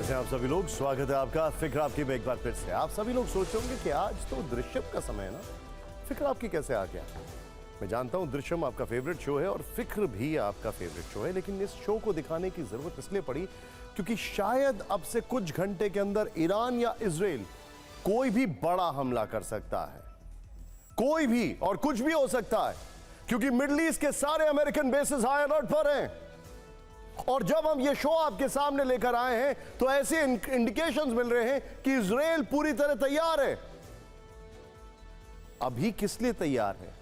कैसे हैं आप सभी लोग। स्वागत है आपका फिक्र आपकी में एक बार फिर से। आप सभी लोग सोच होंगे कि आज तो दृश्यम का समय है ना, फिक्र आपकी कैसे आ गया। मैं जानता हूं दृश्यम आपका फेवरेट शो है और फिक्र भी आपका फेवरेट शो है, लेकिन इस शो को दिखाने की जरूरत इसलिए पड़ी क्योंकि शायद अब से कुछ घंटे के अंदर ईरान या इजराइल कोई भी बड़ा हमला कर सकता है। कोई भी और कुछ भी हो सकता है, क्योंकि मिडिल ईस्ट के सारे अमेरिकन बेसेस हाई अलर्ट पर हैं। और जब हम ये शो आपके सामने लेकर आए हैं तो ऐसे इंडिकेशंस मिल रहे हैं कि इजराइल पूरी तरह तैयार है। अभी किस लिए तैयार है?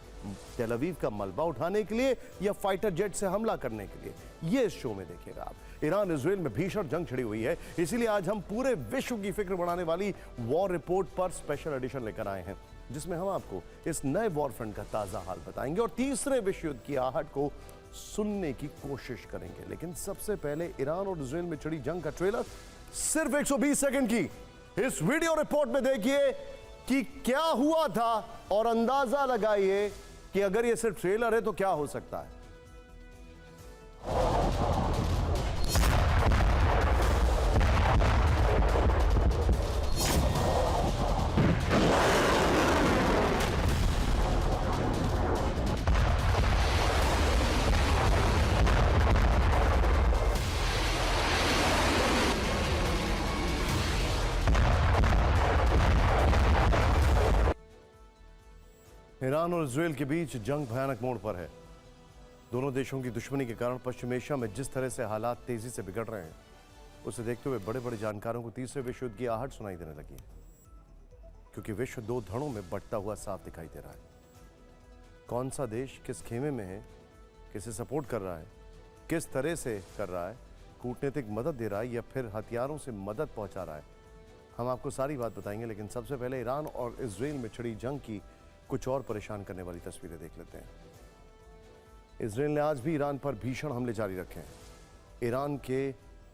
तेल अवीव का मलबा उठाने के लिए या फाइटर जेट से हमला करने के लिए? ये इस शो में देखिएगा आप। ईरान इजराइल में भीषण जंग छिड़ी हुई है, इसीलिए आज हम पूरे विश्व की फिक्र बढ़ाने वाली वॉर रिपोर्ट पर स्पेशल एडिशन लेकर आए हैं, जिसमें हम आपको इस नए वॉर फ्रंट का ताजा हाल बताएंगे और तीसरे विश्व युद्ध की आहट को सुनने की कोशिश करेंगे। लेकिन सबसे पहले ईरान और इजराइल में छिड़ी जंग का ट्रेलर सिर्फ 120 सेकंड की इस वीडियो रिपोर्ट में देखिए कि क्या हुआ था और अंदाजा लगाइए कि अगर ये सिर्फ ट्रेलर है तो क्या हो सकता है। ईरान और इजराइल के बीच जंग भयानक मोड़ पर है। दोनों देशों की दुश्मनी के कारण पश्चिम एशिया में जिस तरह से हालात तेजी से बिगड़ रहे हैं, उसे देखते हुए बड़े बड़े जानकारों को तीसरे विश्व युद्ध की आहट सुनाई देने लगी है, क्योंकि विश्व दो धड़ों में बंटता हुआ साफ दिखाई दे रहा है। कौन सा देश किस खेमे में है, किसे सपोर्ट कर रहा है, किस तरह से कर रहा है, कूटनीतिक मदद दे रहा है या फिर हथियारों से मदद पहुंचा रहा है, हम आपको सारी बात बताएंगे। लेकिन सबसे पहले ईरान और इजराइल में छिड़ी जंग की कुछ और परेशान करने वाली तस्वीरें देख लेते हैं। इजराइल ने आज भी ईरान पर भीषण हमले जारी रखे हैं। ईरान के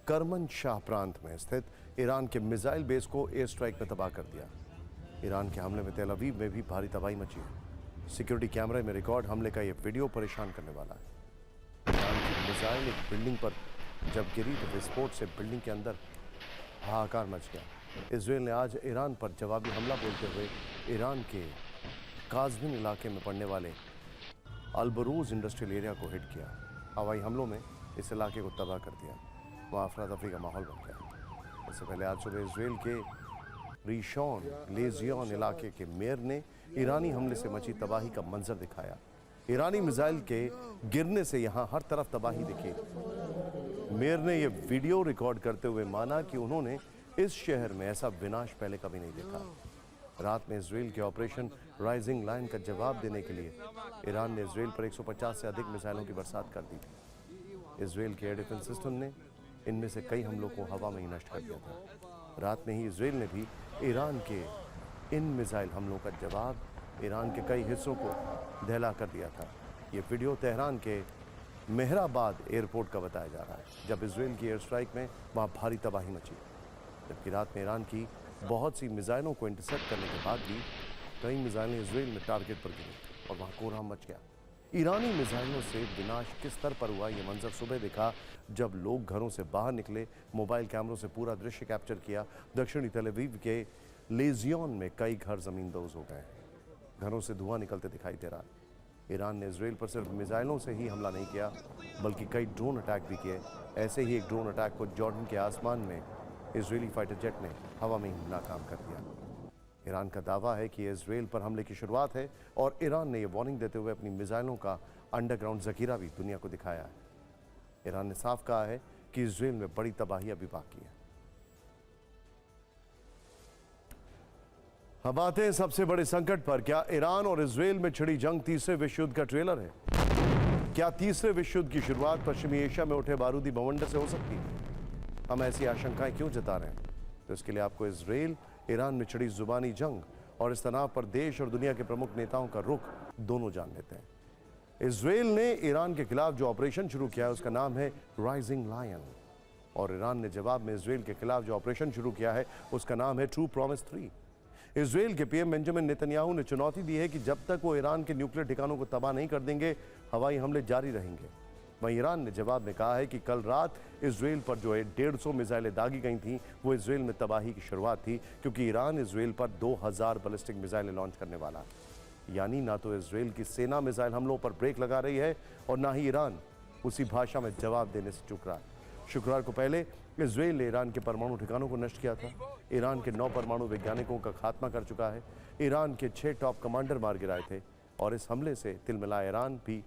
करमनशाह प्रांत में स्थित ईरान के मिसाइल बेस को एयर स्ट्राइक में तबाह कर दिया। ईरान के हमले में तेल अवीव में भी भारी तबाही मची है। सिक्योरिटी कैमरे में रिकॉर्ड हमले का यह वीडियो परेशान करने वाला है। ईरान की मिसाइल एक बिल्डिंग पर जब गिरी तो विस्फोट से बिल्डिंग के अंदर हाहाकार मच गया। इजराइल ने आज ईरान पर जवाबी हमला बोलते हुए ईरान के काज़विन इलाके में पड़ने वाले अल-बरूज इंडस्ट्रियल एरिया को हिट किया। हवाई हमलों में इस इलाके को तबाह कर दिया। वहाँ अफरा तफरी का माहौल बन गया। इससे पहले आज सुबह इजराइल के रिशॉन लेजियन इलाके के मेयर ने ईरानी हमले से मची तबाही का मंजर दिखाया। ईरानी मिसाइल के गिरने से यहाँ हर तरफ तबाही दिखी। मेयर ने यह वीडियो रिकॉर्ड करते हुए माना कि उन्होंने इस शहर में ऐसा विनाश पहले कभी नहीं देखा। रात में इजराइल के ऑपरेशन राइजिंग लाइन का जवाब देने के लिए ईरान ने इजराइल पर 150 से अधिक मिसाइलों की बरसात कर दी थी। इजराइल के एयर डिफेंस सिस्टम ने इनमें से कई हमलों को हवा में ही नष्ट कर दिया था। रात में ही इजराइल ने भी ईरान के इन मिसाइल हमलों का जवाब ईरान के कई हिस्सों को दहला कर दिया था। ये वीडियो तेहरान के मेहराबाद एयरपोर्ट का बताया जा रहा है, जब इजराइल की एयर स्ट्राइक में वहाँ भारी तबाही मची। जबकि रात में ईरान की बहुत सी मिसाइलों को इंटरसेप्ट करने के बाद भी कई मिसाइलें इजराइल में टारगेट पर गिरी और वहाँ कोहराम मच गया। ईरानी मिसाइलों से विनाश किस स्तर पर हुआ, ये मंजर सुबह दिखा जब लोग घरों से बाहर निकले। मोबाइल कैमरों से पूरा दृश्य कैप्चर किया। दक्षिणी तेल अवीव के लेजियन में कई घर जमींदोज हो गए। घरों से धुआं निकलते दिखाई दे रहा है। ईरान ने इजराइल पर सिर्फ मिसाइलों से ही हमला नहीं किया, बल्कि कई ड्रोन अटैक भी किए। ऐसे ही एक ड्रोन अटैक को जॉर्डन के आसमान में इजरायली फाइटर जेट ने हवा में ही नाकाम कर दिया। ईरान का दावा है कि इजराइल पर हमले की शुरुआत है और ईरान ने यह वार्निंग देते हुए अपनी मिसाइलों का अंडरग्राउंड जखीरा भी दुनिया को दिखाया है। ईरान ने साफ कहा है कि इजराइल में बड़ी तबाही अभी बाकी है। अब आते हैं सबसे बड़े संकट पर। क्या ईरान और इजराइल में छिड़ी जंग तीसरे विश्व युद्ध का ट्रेलर है? क्या तीसरे विश्व युद्ध की शुरुआत पश्चिमी एशिया में उठे बारूदी बवंडर से हो सकती है? हम ऐसी आशंकाएं क्यों जता रहे हैं? तो इसके लिए आपको इजराइल ईरान में छिड़ी जुबानी जंग और इस तनाव पर देश और दुनिया के प्रमुख नेताओं का रुख दोनों जान लेते हैं। इजराइल ने ईरान के खिलाफ जो ऑपरेशन शुरू किया है उसका नाम है राइजिंग लायन, और ईरान ने जवाब में इजराइल के खिलाफ जो ऑपरेशन शुरू किया है उसका नाम है ट्रू प्रॉमिस 3। इजराइल के पीएम बेंजामिन नेतन्याहू ने चुनौती दी है कि जब तक वो ईरान के न्यूक्लियर ठिकानों को तबाह नहीं कर देंगे, हवाई हमले जारी रहेंगे। वहीं ईरान ने जवाब में कहा है कि कल रात इजराइल पर जो है 150 मिसाइलें दागी गई थीं, वो इजराइल में तबाही की शुरुआत थी, क्योंकि ईरान इजराइल पर 2000 बैलिस्टिक मिसाइलें लॉन्च करने वाला है। यानी ना तो इजराइल की सेना मिसाइल हमलों पर ब्रेक लगा रही है और ना ही ईरान उसी भाषा में जवाब देने से चूक रहा है। शुक्रवार को पहले इजराइल ने ईरान के परमाणु ठिकानों को नष्ट किया था। ईरान के 9 परमाणु वैज्ञानिकों का खात्मा कर चुका है। ईरान के 6 टॉप कमांडर मार गिराए थे और इस हमले से तिलमिलाया ईरान भी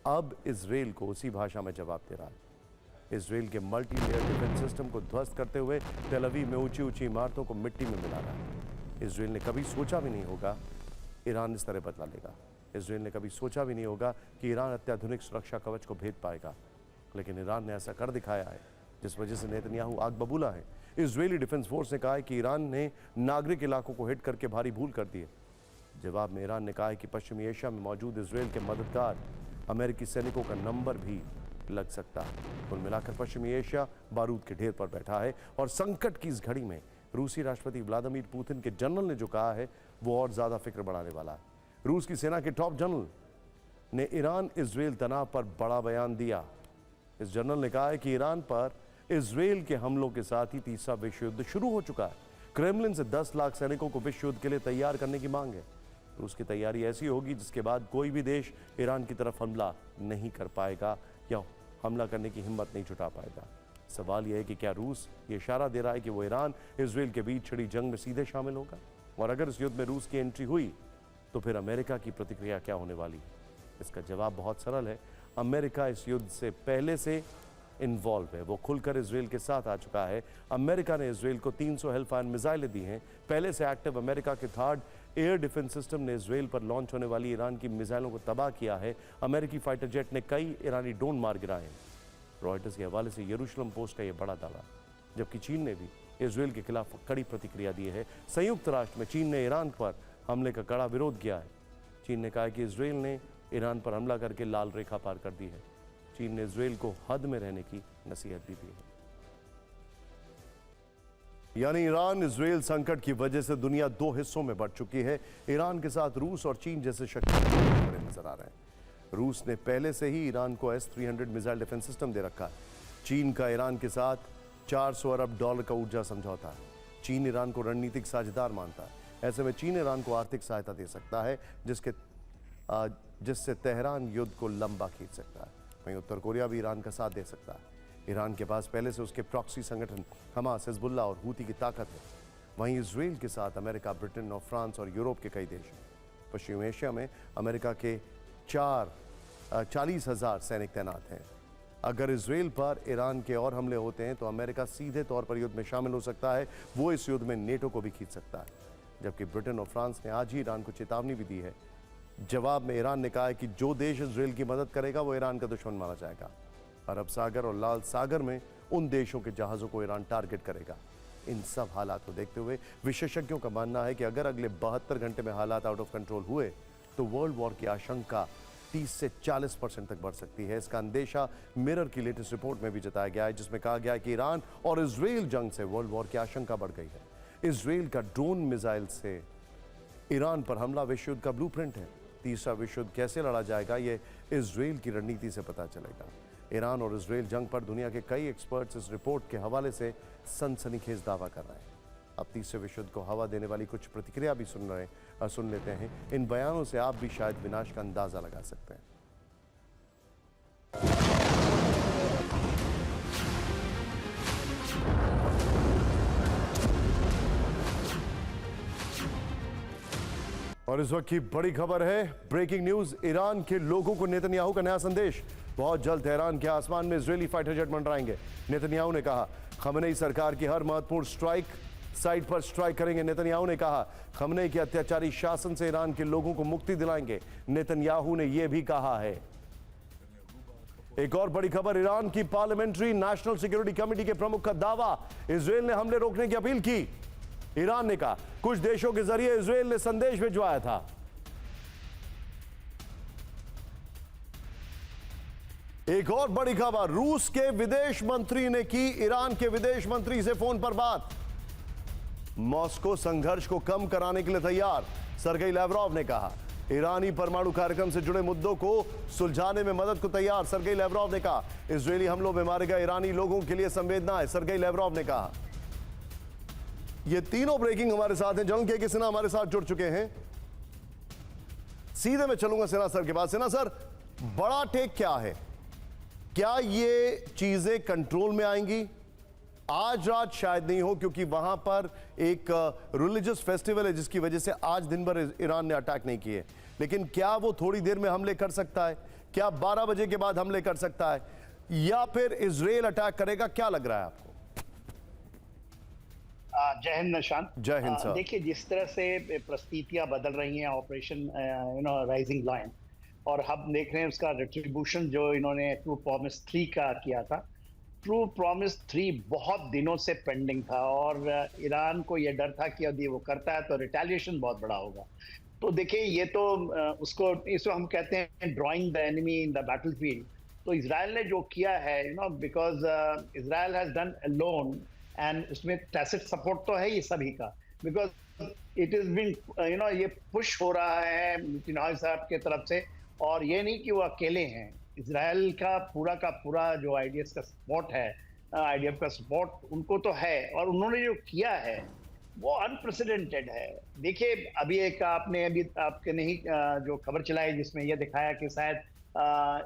अब इजराइल को उसी भाषा में जवाब दे रहा है। इजराइल के मल्टी लेयर डिफेंस सिस्टम को ध्वस्त करते हुए तेल अवीव में ऊंची ऊंची इमारतों को मिट्टी में मिला रहा है। इजराइल ने कभी सोचा भी नहीं होगा ईरान इस तरह बदला लेगा। इजराइल ने कभी सोचा भी नहीं होगा कि ईरान अत्याधुनिक सुरक्षा कवच को भेद पाएगा, लेकिन ईरान ने ऐसा कर दिखाया है, जिस वजह से नेतन्याहू आग बबूला है। इजरायली डिफेंस फोर्स ने कहा है कि ईरान ने नागरिक इलाकों को हिट करके भारी भूल कर दी है। जवाब में ईरान ने कहा है कि पश्चिमी एशिया में मौजूद इजराइल के मददगार अमेरिकी सैनिकों का नंबर भी लग सकता है। कुल मिलाकर पश्चिमी एशिया बारूद के ढेर पर बैठा है और संकट की इस घड़ी में रूसी राष्ट्रपति व्लादिमीर पुतिन के जनरल ने जो कहा है वो और ज्यादा फिक्र बढ़ाने वाला है। रूस की सेना के टॉप जनरल ने ईरान इजराइल तनाव पर बड़ा बयान दिया। इस जनरल ने कहा है कि ईरान पर इजराइल के हमलों के साथ ही तीसरा विश्व युद्ध शुरू हो चुका है। क्रेमलिन से 10 लाख सैनिकों को विश्व युद्ध के लिए तैयार करने की मांग है। रूस की तैयारी ऐसी होगी जिसके बाद कोई भी देश ईरान की तरफ हमला नहीं कर पाएगा या हमला करने की हिम्मत नहीं जुटा पाएगा। सवाल यह है कि क्या रूस ये इशारा दे रहा है कि वो ईरान इजराइल के बीच छिड़ी जंग में सीधे शामिल होगा, और अगर इस युद्ध में रूस की एंट्री हुई तो फिर अमेरिका की प्रतिक्रिया क्या होने वाली है? इसका जवाब बहुत सरल है। अमेरिका इस युद्ध से पहले से इन्वॉल्व है। वो खुलकर इजराइल के साथ आ चुका है। अमेरिका ने इजराइल को 300 हेलफायर मिसाइलें दी हैं। पहले से एक्टिव अमेरिका के थर्ड एयर डिफेंस सिस्टम ने इजराइल पर लॉन्च होने वाली ईरान की मिसाइलों को तबाह किया है। अमेरिकी फाइटर जेट ने कई ईरानी ड्रोन मार गिराए हैं। रॉयटर्स के हवाले से यरूशलेम पोस्ट का यह बड़ा दावा, जबकि चीन ने भी इजराइल के खिलाफ कड़ी प्रतिक्रिया दी है। संयुक्त राष्ट्र में चीन ने ईरान पर हमले का कड़ा विरोध किया है। चीन ने कहा है कि इजराइल ने ईरान पर हमला करके लाल रेखा पार कर दी है। चीन ने इजराइल को हद में रहने की नसीहत भी दी है। यानी ईरान इजराइल संकट की वजह से दुनिया 2 हिस्सों में बढ़ चुकी है। ईरान के साथ रूस और चीन जैसे शक्तिशाली नजर आ रहे हैं। रूस ने पहले से ही ईरान को S-300 मिसाइल डिफेंस सिस्टम दे रखा है। चीन का ईरान के साथ $400 अरब का ऊर्जा समझौता है। चीन ईरान को रणनीतिक साझेदार मानता है। ऐसे में चीन ईरान को आर्थिक सहायता दे सकता है, जिससे तेहरान युद्ध को लंबा खींच सकता है। वहीं उत्तर कोरिया भी ईरान का साथ दे सकता है। ईरान के पास पहले से उसके प्रॉक्सी संगठन हमास, हिजबुल्लाह और हूती की ताकत है। वहीं इजराइल के साथ अमेरिका, ब्रिटेन और फ्रांस और यूरोप के कई देश हैं। पश्चिमी एशिया में अमेरिका के 40,000 सैनिक तैनात हैं। अगर इजराइल पर ईरान के और हमले होते हैं तो अमेरिका सीधे तौर पर युद्ध में शामिल हो सकता है। वो इस युद्ध में नेटो को भी खींच सकता है। जबकि ब्रिटेन और फ्रांस ने आज ही ईरान को चेतावनी भी दी है। जवाब में ईरान ने कहा है कि जो देश इजराइल की मदद करेगा वो ईरान का दुश्मन माना जाएगा। अरब सागर और लाल सागर में उन देशों के जहाज़ों को ईरान टारगेट करेगा। इन सब हालात को देखते हुए विशेषज्ञों का मानना है कि अगर अगले 72 घंटे में हालात आउट ऑफ कंट्रोल हुए तो वर्ल्ड वॉर की आशंका 30 से 40% तक बढ़ सकती है। इसका अंदेशा मिरर की लेटेस्ट रिपोर्ट में भी जताया गया है, जिसमें कहा गया है कि ईरान और इजराइल जंग से वर्ल्ड वॉर की आशंका बढ़ गई है। इजराइल का ड्रोन मिसाइल से ईरान पर हमला विश्व युद्ध का ब्लूप्रिंट है। तीसरा विश्व युद्ध कैसे लड़ा जाएगा ये इजराइल की रणनीति से पता चलेगा। ईरान और इजराइल जंग पर दुनिया के कई एक्सपर्ट्स इस रिपोर्ट के हवाले से सनसनीखेज दावा कर रहे हैं। अब तीसरे विश्व युद्ध को हवा देने वाली कुछ प्रतिक्रिया भी सुन लेते हैं। इन बयानों से आप भी शायद विनाश का अंदाजा लगा सकते हैं। और इस वक्त की बड़ी खबर है, ब्रेकिंग न्यूज। ईरान के लोगों को नेतन्याहू का नया संदेश। बहुत जल्द तेहरान के आसमान में इजरायली फाइटर जेट मंडराएंगे। नेतन्याहू ने कहा खमेनी सरकार की हर महत्वपूर्ण स्ट्राइक साइट पर स्ट्राइक करेंगे। नेतन्याहू ने कहा खमेनी के अत्याचारी शासन से ईरान के लोगों को मुक्ति दिलाएंगे। नेतन्याहू ने यह भी कहा है। एक और बड़ी खबर, ईरान की पार्लियामेंट्री नेशनल सिक्योरिटी कमेटी के प्रमुख का दावा, इजरायल ने हमले रोकने की अपील की। ईरान ने कहा कुछ देशों के जरिए इजरायल ने संदेश भिजवाया था। एक और बड़ी खबर, रूस के विदेश मंत्री ने की ईरान के विदेश मंत्री से फोन पर बात। मॉस्को संघर्ष को कम कराने के लिए तैयार, सर्गेई लैवरोव ने कहा। ईरानी परमाणु कार्यक्रम से जुड़े मुद्दों को सुलझाने में मदद को तैयार, सर्गेई लैवरोव ने कहा। इजरायली हमलों में मारे गए ईरानी लोगों के लिए संवेदना है, सर्गेई लैवरोव ने कहा। ये तीनों ब्रेकिंग हमारे साथ हैं। जनरल के सिन्हा हमारे साथ जुड़ चुके हैं। सीधे मैं चलूंगा सिन्हा सर के पास। सिन्हा सर, बड़ा टेक क्या है? क्या ये चीजें कंट्रोल में आएंगी? आज रात शायद नहीं हो, क्योंकि वहां पर एक रिलीजियस फेस्टिवल है जिसकी वजह से आज दिन भर ईरान ने अटैक नहीं किए, लेकिन क्या वो थोड़ी देर में हमले कर सकता है? क्या 12 बजे के बाद हमले कर सकता है, या फिर इजराइल अटैक करेगा? क्या लग रहा है आपको? जय हिंद निशांत। जय हिंद सर। देखिए, जिस तरह से परिस्थितियां बदल रही हैं, ऑपरेशन राइजिंग लायन, और हम देख रहे हैं उसका रिट्रीब्यूशन जो इन्होंने ट्रू प्रॉमिस 3 का किया था। ट्रू प्रॉमिस 3 बहुत दिनों से पेंडिंग था और ईरान को यह डर था कि यदि वो करता है तो रिटेलिएशन बहुत बड़ा होगा। तो देखिए, ये तो इसको हम कहते हैं drawing the enemy in the battlefield. तो इजराइल ने जो किया है, because Israel has done alone, and उसमें टैसिट सपोर्ट तो है ये सभी का, बिकॉज इट इज बीन ये पुश हो रहा है नेतन्याहू साहब के तरफ से, और ये नहीं कि वो अकेले हैं। इजराइल का पूरा जो आईडीएफ का सपोर्ट है, आईडीएफ का सपोर्ट उनको तो है, और उन्होंने जो किया है वो अनप्रेसिडेंटेड है। देखिए, अभी आपके नहीं जो खबर चलाई जिसमें यह दिखाया कि शायद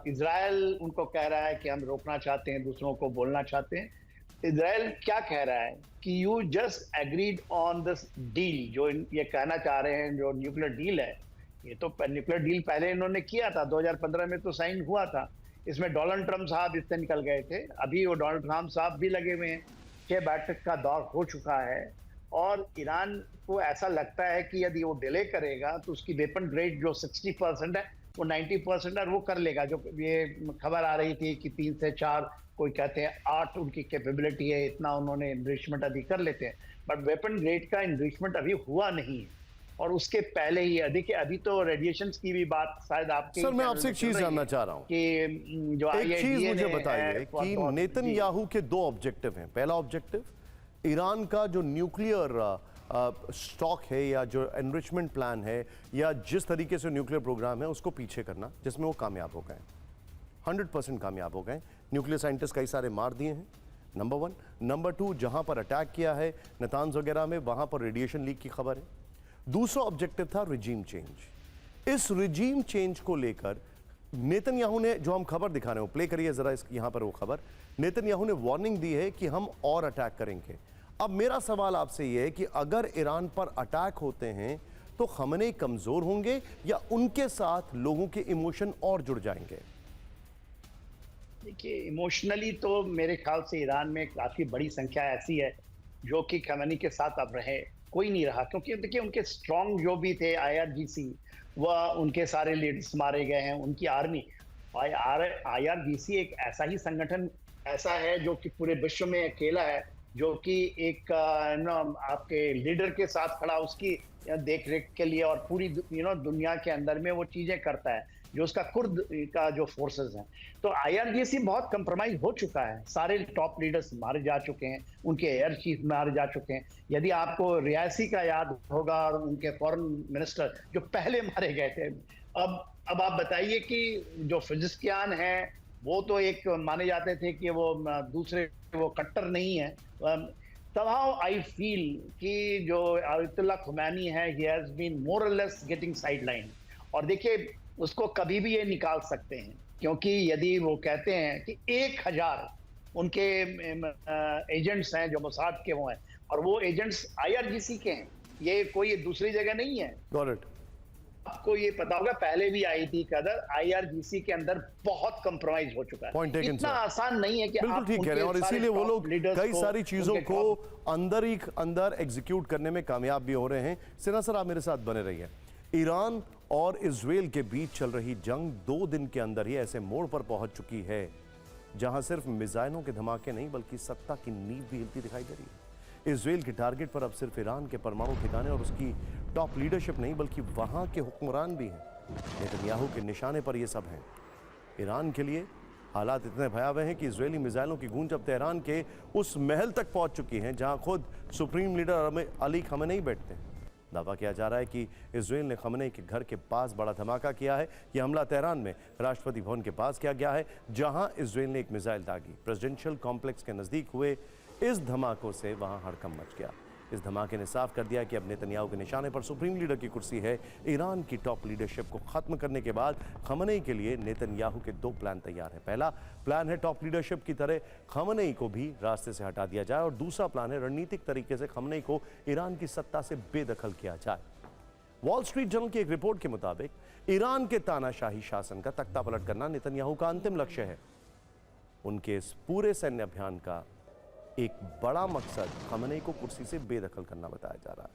इजराइल उनको कह रहा है कि हम रोकना चाहते हैं, दूसरों को बोलना चाहते हैं। इजराइल क्या कह रहा है कि you just agreed on this deal, जो ये कहना चाह रहे हैं जो न्यूक्लियर डील है। ये तो न्यूक्लियर डील पहले इन्होंने किया था, 2015 में तो साइन हुआ था। इसमें डोनाल्ड ट्रंप साहब इससे निकल गए थे, अभी वो डोनाल्ड ट्रंप साहब भी लगे हुए हैं। 6 बैठक का दौर हो चुका है, और ईरान को ऐसा लगता है कि यदि वो डिले करेगा तो उसकी वेपन ग्रेड जो 60% है वो 90% है, वो कर लेगा। जो ये खबर आ रही थी कि 3 से 4, कोई कहते हैं 8 उनकी कैपेबिलिटी है, इतना उन्होंने इनरिचमेंट अभी कर लेते हैं, बट वेपन ग्रेड का इनरिचमेंट अभी हुआ नहीं है। और उसके पहले ही देखिए, अभी तो रेडिएशन की भी बात शायद आपके सर, मैं आपसे एक चीज जानना चाह रहा हूं कि जो एक चीज मुझे बताइए कि नेतन्याहू के 2 ऑब्जेक्टिव हैं। पहला ऑब्जेक्टिव, ईरान का जो न्यूक्लियर स्टॉक है या जो एनरिचमेंट प्लान है या जिस तरीके से न्यूक्लियर प्रोग्राम है उसको पीछे करना, जिसमें वो कामयाब हो गए, 100% कामयाब हो गए। न्यूक्लियर साइंटिस्ट कई सारे मार दिए हैं, नंबर 1। नंबर 2, जहां पर अटैक किया है नतान्ज वगैरह में, वहां पर रेडिएशन लीक की खबर है। दूसरा ऑब्जेक्टिव था रिजीम चेंज। इस रिजीम चेंज को लेकर नेतन्याहू ने, जो हम खबर दिखा रहे हो, प्ले करिए जरा यहां पर वो खबर, नेतन्याहू ने वार्निंग दी है कि हम और अटैक करेंगे। अब मेरा सवाल आपसे यह है कि अगर ईरान पर अटैक होते हैं तो खमेनी कमजोर होंगे या उनके साथ लोगों के इमोशन और जुड़ जाएंगे? देखिए, इमोशनली तो मेरे ख्याल से ईरान में काफी बड़ी संख्या ऐसी है जो कि खमेनी के साथ अब रहे, कोई नहीं रहा। क्योंकि देखिए, उनके स्ट्रॉन्ग जो भी थे IRGC, वह उनके सारे लीडर्स मारे गए हैं, उनकी आर्मी। IRGC एक ऐसा ही संगठन ऐसा है जो कि पूरे विश्व में अकेला है, जो कि एक आपके लीडर के साथ खड़ा उसकी देख रेख के लिए, और पूरी दुनिया के अंदर में वो चीजें करता है, जो उसका कुर्द का जो फोर्सेस हैं। तो IRGC बहुत कंप्रोमाइज हो चुका है, सारे टॉप लीडर्स मारे जा चुके हैं, उनके एयर चीफ मारे जा चुके हैं। यदि आपको रियासी का याद होगा, और उनके फॉरेन मिनिस्टर जो पहले मारे गए थे। अब आप बताइए कि जो फिजिस्टियान हैं वो तो एक माने जाते थे कि वो दूसरे वो कट्टर नहीं है। somehow I feel कि जो आयतुल्लाह खुमैनी है, he has been more or less getting sidelined। और देखिए, उसको कभी भी ये निकाल सकते हैं, क्योंकि यदि वो कहते हैं कि 1000 उनके एजेंट्स हैं जो मोसाद के वो हैं, और वो एजेंट्स IRGC के हैं, ये कोई दूसरी जगह नहीं है। आपको ये पता होगा, पहले भी आई थी कदर, IRGC के अंदर बहुत कंप्रोमाइज हो चुका है। इतना आसान नहीं है कि बिल्कुल ठीक कह रहे हैं, और इसीलिए वो लोग कई सारी चीजों को अंदर एग्जीक्यूट करने में कामयाब भी हो रहे हैं। सिन्हा सर, आप मेरे साथ बने रहिए। ईरान और इजराइल के बीच चल रही जंग 2 दिन के अंदर ही ऐसे मोड़ पर पहुंच चुकी है जहां सिर्फ मिसाइलों के धमाके नहीं बल्कि सत्ता की नींव भी हिलती दिखाई दे रही है। इजराइल के टारगेट पर अब सिर्फ ईरान के परमाणु ठिकाने और उसकी टॉप लीडरशिप नहीं बल्कि वहां के हुक्मरान भी हैं। नेतन्याहू के निशाने पर ये सब हैं। ईरान के लिए हालात इतने भयावह हैं कि इजरायली मिसाइलों की गूंज अब तेहरान के उस महल तक पहुंच चुकी है जहां खुद सुप्रीम लीडर अली खमेनी बैठते हैं। दावा किया जा रहा है कि इजराइल ने खमनेई के घर के पास बड़ा धमाका किया है। यह हमला तेहरान में राष्ट्रपति भवन के पास किया गया है, जहां इजराइल ने एक मिसाइल दागी। प्रेसिडेंशियल कॉम्प्लेक्स के नजदीक हुए इस धमाकों से वहां हड़कंप मच गया। इस धमाके ने साफ कर दिया कि अब नेतन्याहू के निशाने पर सुप्रीम लीडर की कुर्सी है। ईरान की टॉप लीडरशिप को खत्म करने के बाद खमनेई के लिए नेतन्याहू के 2 प्लान तैयार हैं। पहला प्लान है टॉप लीडरशिप की तरह खमनेई को भी रास्ते से हटा दिया जाए, और दूसरा प्लान है रणनीतिक तरीके से खमनेई को ईरान की सत्ता से बेदखल किया जाए। वॉल स्ट्रीट जर्नल की एक रिपोर्ट के मुताबिक ईरान के तानाशाही शासन का तख्ता पलट करना नेतन्याहू का अंतिम लक्ष्य है। उनके इस पूरे सैन्य अभियान का एक बड़ा मकसद खमनेई को कुर्सी से बेदखल करना बताया जा रहा है।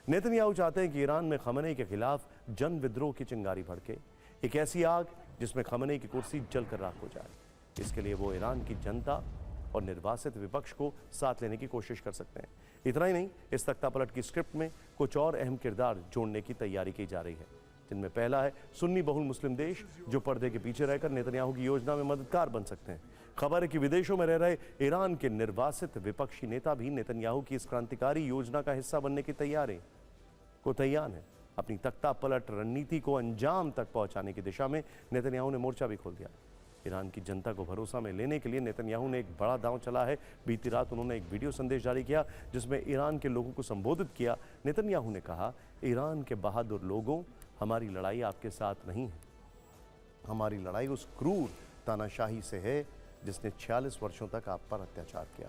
नेतन्याहू चाहते हैं कि ईरान में खमनेई के खिलाफ जन विद्रोह की चिंगारी भड़के, एक ऐसी आग जिसमें खमनेई की कुर्सी जलकर राख हो जाए। इसके लिए वो ईरान की जनता और निर्वासित विपक्ष को साथ लेने की कोशिश कर सकते हैं। इतना ही नहीं, इस तख्तापलट की स्क्रिप्ट में कुछ और अहम किरदार जोड़ने की तैयारी की जा रही है, जिनमें पहला है सुन्नी बहुल मुस्लिम देश जो पर्दे के पीछे रहकर नेतन्याहू की योजना में मददगार बन सकते हैं। खबर है कि विदेशों में रह रहे ईरान के निर्वासित विपक्षी नेता भी नेतन्याहू की इस क्रांतिकारी योजना का हिस्सा बनने की तैयार है। अपनी तख्ता पलट रणनीति को अंजाम तक पहुंचाने की दिशा में नेतन्याहू ने मोर्चा भी खोल दिया। ईरान की जनता को भरोसा में लेने के लिए नेतन्याहू ने एक बड़ा दांव चला है। बीती रात उन्होंने एक वीडियो संदेश जारी किया जिसमें ईरान के लोगों को संबोधित किया। नेतन्याहू ने कहा, ईरान के बहादुर लोगों, हमारी लड़ाई आपके साथ नहीं है। हमारी लड़ाई उस क्रूर तानाशाही से है जिसने 46 वर्षों तक आप पर अत्याचार किया।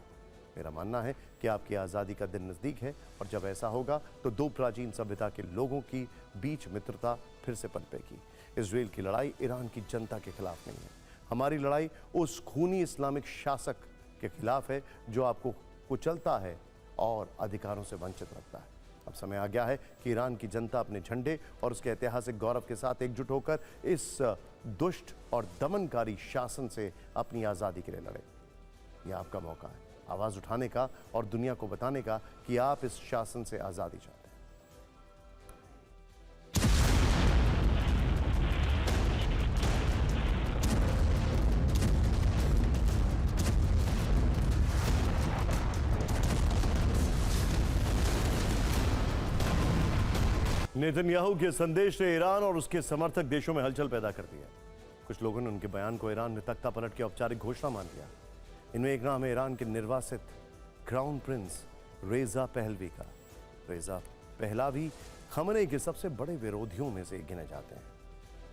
मेरा मानना है कि आपकी आज़ादी का दिन नज़दीक है, और जब ऐसा होगा तो 2 प्राचीन सभ्यता के लोगों की बीच मित्रता फिर से पनपेगी। इजराइल की लड़ाई ईरान की जनता के खिलाफ नहीं है। हमारी लड़ाई उस खूनी इस्लामिक शासक के खिलाफ है जो आपको कुचलता है और अधिकारों से वंचित रखता है। अब समय आ गया है कि ईरान की जनता अपने झंडे और उसके ऐतिहासिक गौरव के साथ एकजुट होकर इस दुष्ट और दमनकारी शासन से अपनी आज़ादी के लिए लड़े। यह आपका मौका है आवाज़ उठाने का और दुनिया को बताने का कि आप इस शासन से आज़ादी चाहते हैं। नेतन्याहू के संदेश ने ईरान और उसके समर्थक देशों में हलचल पैदा कर दी है। कुछ लोगों ने उनके बयान को ईरान में तख्ता पलट की औपचारिक घोषणा मान लिया। इनमें एक नाम है ईरान के निर्वासित क्राउन प्रिंस रेजा पहलवी का। रेजा पहलवी खमनेई के सबसे बड़े विरोधियों में से गिने जाते हैं,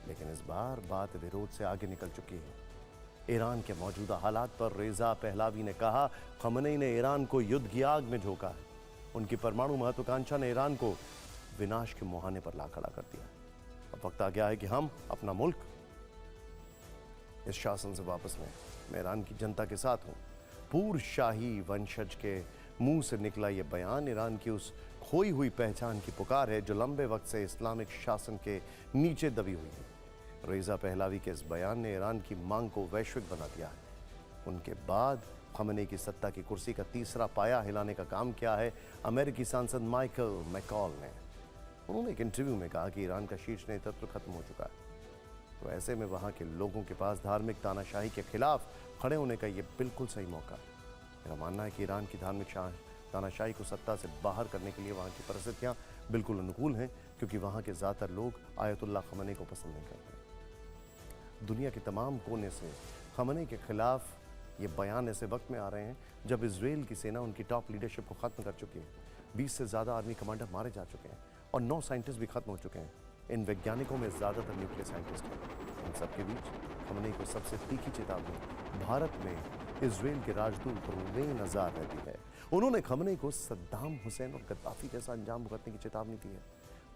लेकिन इस बार बात विरोध से आगे निकल चुकी है। ईरान के मौजूदा हालात पर रेजा पहलवी ने कहा, खमनेई ने ईरान को युद्ध की आग में झोंका है। उनकी परमाणु महत्वाकांक्षा ने ईरान को विनाश के मुहाने पर ला खड़ा कर दिया। अब वक्त आ गया है कि हम अपना मुल्क इस शासन से वापस लें। मैं ईरान की जनता के साथ हूं। पूर्व शाही वंशज के मुंह से निकला यह बयान ईरान की उस खोई हुई पहचान की पुकार है जो लंबे वक्त से इस्लामिक शासन के नीचे दबी हुई है। रेजा पहलवी के इस बयान ने ईरान की मांग को वैश्विक बना दिया है। उनके बाद खमनेई की सत्ता की कुर्सी का तीसरा पाया हिलाने का काम किया है अमेरिकी सांसद माइकल मैकॉल ने। उन्होंने एक इंटरव्यू में कहा कि ईरान का शीर्ष नेतृत्व खत्म हो चुका है, तो ऐसे में वहाँ के लोगों के पास धार्मिक तानाशाही के खिलाफ खड़े होने का ये बिल्कुल सही मौका है। मेरा मानना है कि ईरान की धार्मिक तानाशाही को सत्ता से बाहर करने के लिए वहाँ की परिस्थितियाँ बिल्कुल अनुकूल हैं, क्योंकि वहाँ के ज़्यादातर लोग आयतुल्लाह खमनेई को पसंद नहीं करते। दुनिया के तमाम कोने से खमनेई के खिलाफ ये बयान ऐसे वक्त में आ रहे हैं जब इजराइल की सेना उनकी टॉप लीडरशिप को ख़त्म कर चुकी है। 20 से ज़्यादा आर्मी कमांडर मारे जा चुके हैं और 9 साइंटिस्ट भी खत्म हो चुके हैं। इन वैज्ञानिकों में ज़्यादातर न्यूक्लियर साइंटिस्ट हैं। इन सबके बीच खमनेई को सबसे तीखी चेतावनी भारत में इजराइल के राजदूत रवीन अज़ार ने दी है। उन्होंने खमनेई को सद्दाम हुसैन और गद्दाफी जैसा अंजाम भुगतने की चेतावनी दी है।